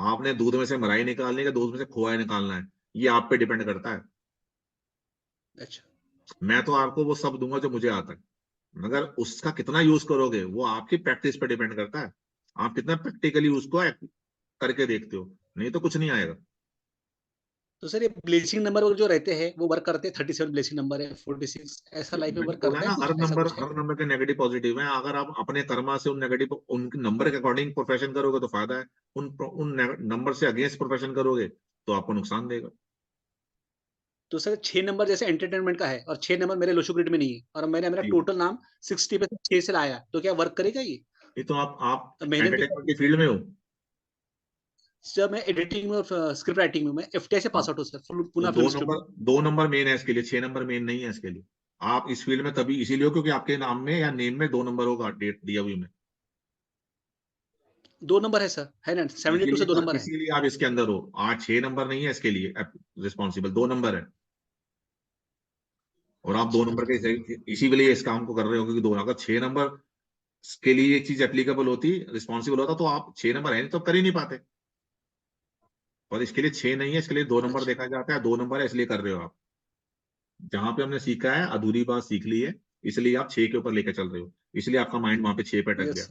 आपने दूध में से मलाई निकालनी है, दूध में से खोया निकालना है, ये आप पे डिपेंड करता है। अच्छा। मैं तो आपको वो सब दूंगा जो मुझे आता है, मगर उसका कितना यूज करोगे वो आपकी प्रैक्टिस पे डिपेंड करता है। आप कितना प्रैक्टिकली उसको करके देखते हो, नहीं तो कुछ नहीं आएगा। तो सर ये ब्लेसिंग नंबर जो रहते हैं वो वर्क करते हैं? 37 ब्लेसिंग नंबर है, 46 ऐसा लाइफ में मैंने वर्क बोला है करता है? ना, कुछ ऐसा कुछ है? हर नंबर के नेगेटिव पॉजिटिव है। अगर आप अपने कर्मा से उन नेगेटिव उनके नंबर के अकॉर्डिंग प्रोफेशन करोगे तो फायदा है, उन नंबर से अगेंस्ट प्रोफेशन करोगे तो आपको नुकसान देगा। तो सर 6 नंबर जैसे एंटरटेनमेंट का है, और 6 नंबर मेरे लोशो ग्रिड में नहीं है, और मेरा टोटल नाम 60 पे से 6 से लाया, तो क्या वर्क करेगा ये? ये तो आप तो मेहनत भी एंटरटेनमेंट की फील्ड में हो। सर मैं एडिटिंग में और स्क्रिप्ट राइटिंग में मैं एफटीआई से पास आउट हूँ सर, तो Pune film studio. 2 number main है इसके लिए, 6 नंबर मेन नहीं है इसके लिए। आप इस फील्ड में तभी इसीलिए हो क्योंकि आपके नाम में या नेम में 2 नंबर होगा, डेट दिया हुई में। 2 नंबर है सर, है ना? 72 से 2 नंबर है। इसीलिए आप इसके अंदर हो। 6 नंबर नहीं है इसके लिए रिस्पॉन्सिबल, 2 नंबर है। और आप 2 नंबर अच्छा। के इसी के लिए इस काम को कर रहे हो, क्योंकि 2 अगर 6 नंबर के लिए ये चीज एप्लीकेबल होती, रिस्पॉन्सिबल होता, तो आप 6 नंबर है नहीं तो कर ही नहीं पाते। और इसके लिए 6 नहीं है, इसके लिए 2 नंबर अच्छा देखा जाता है, 2 नंबर है इसलिए कर रहे हो आप। जहां पे हमने सीखा है अधूरी बात सीख ली है, इसलिए आप 6 के ऊपर लेकर चल रहे हो, इसलिए आपका माइंड वहां पे 6 पे अटक गया। यस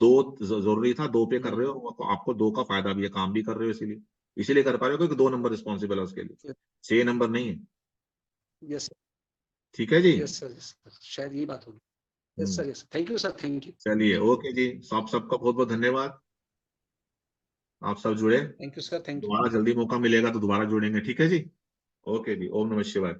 2 जरूरी था, 2 पे कर रहे हो, आपको 2 का फायदा भी है, काम भी कर रहे हो, इसीलिए कर पा रहे हो क्योंकि 2 नंबर रिस्पॉन्सिबल है उसके लिए, 6 नंबर नहीं है। यस ठीक है जी। यस सर शायद यही बात होगी। Yes hmm, sir yes thank you sir thank you चलिए ओके जी, सबका बहुत बहुत धन्यवाद, आप सब जुड़े। Thank you sir thank you दोबारा जल्दी मौका मिलेगा तो दोबारा जुड़ेंगे, ठीक है जी। ओके जी, ओम नमः शिवाय।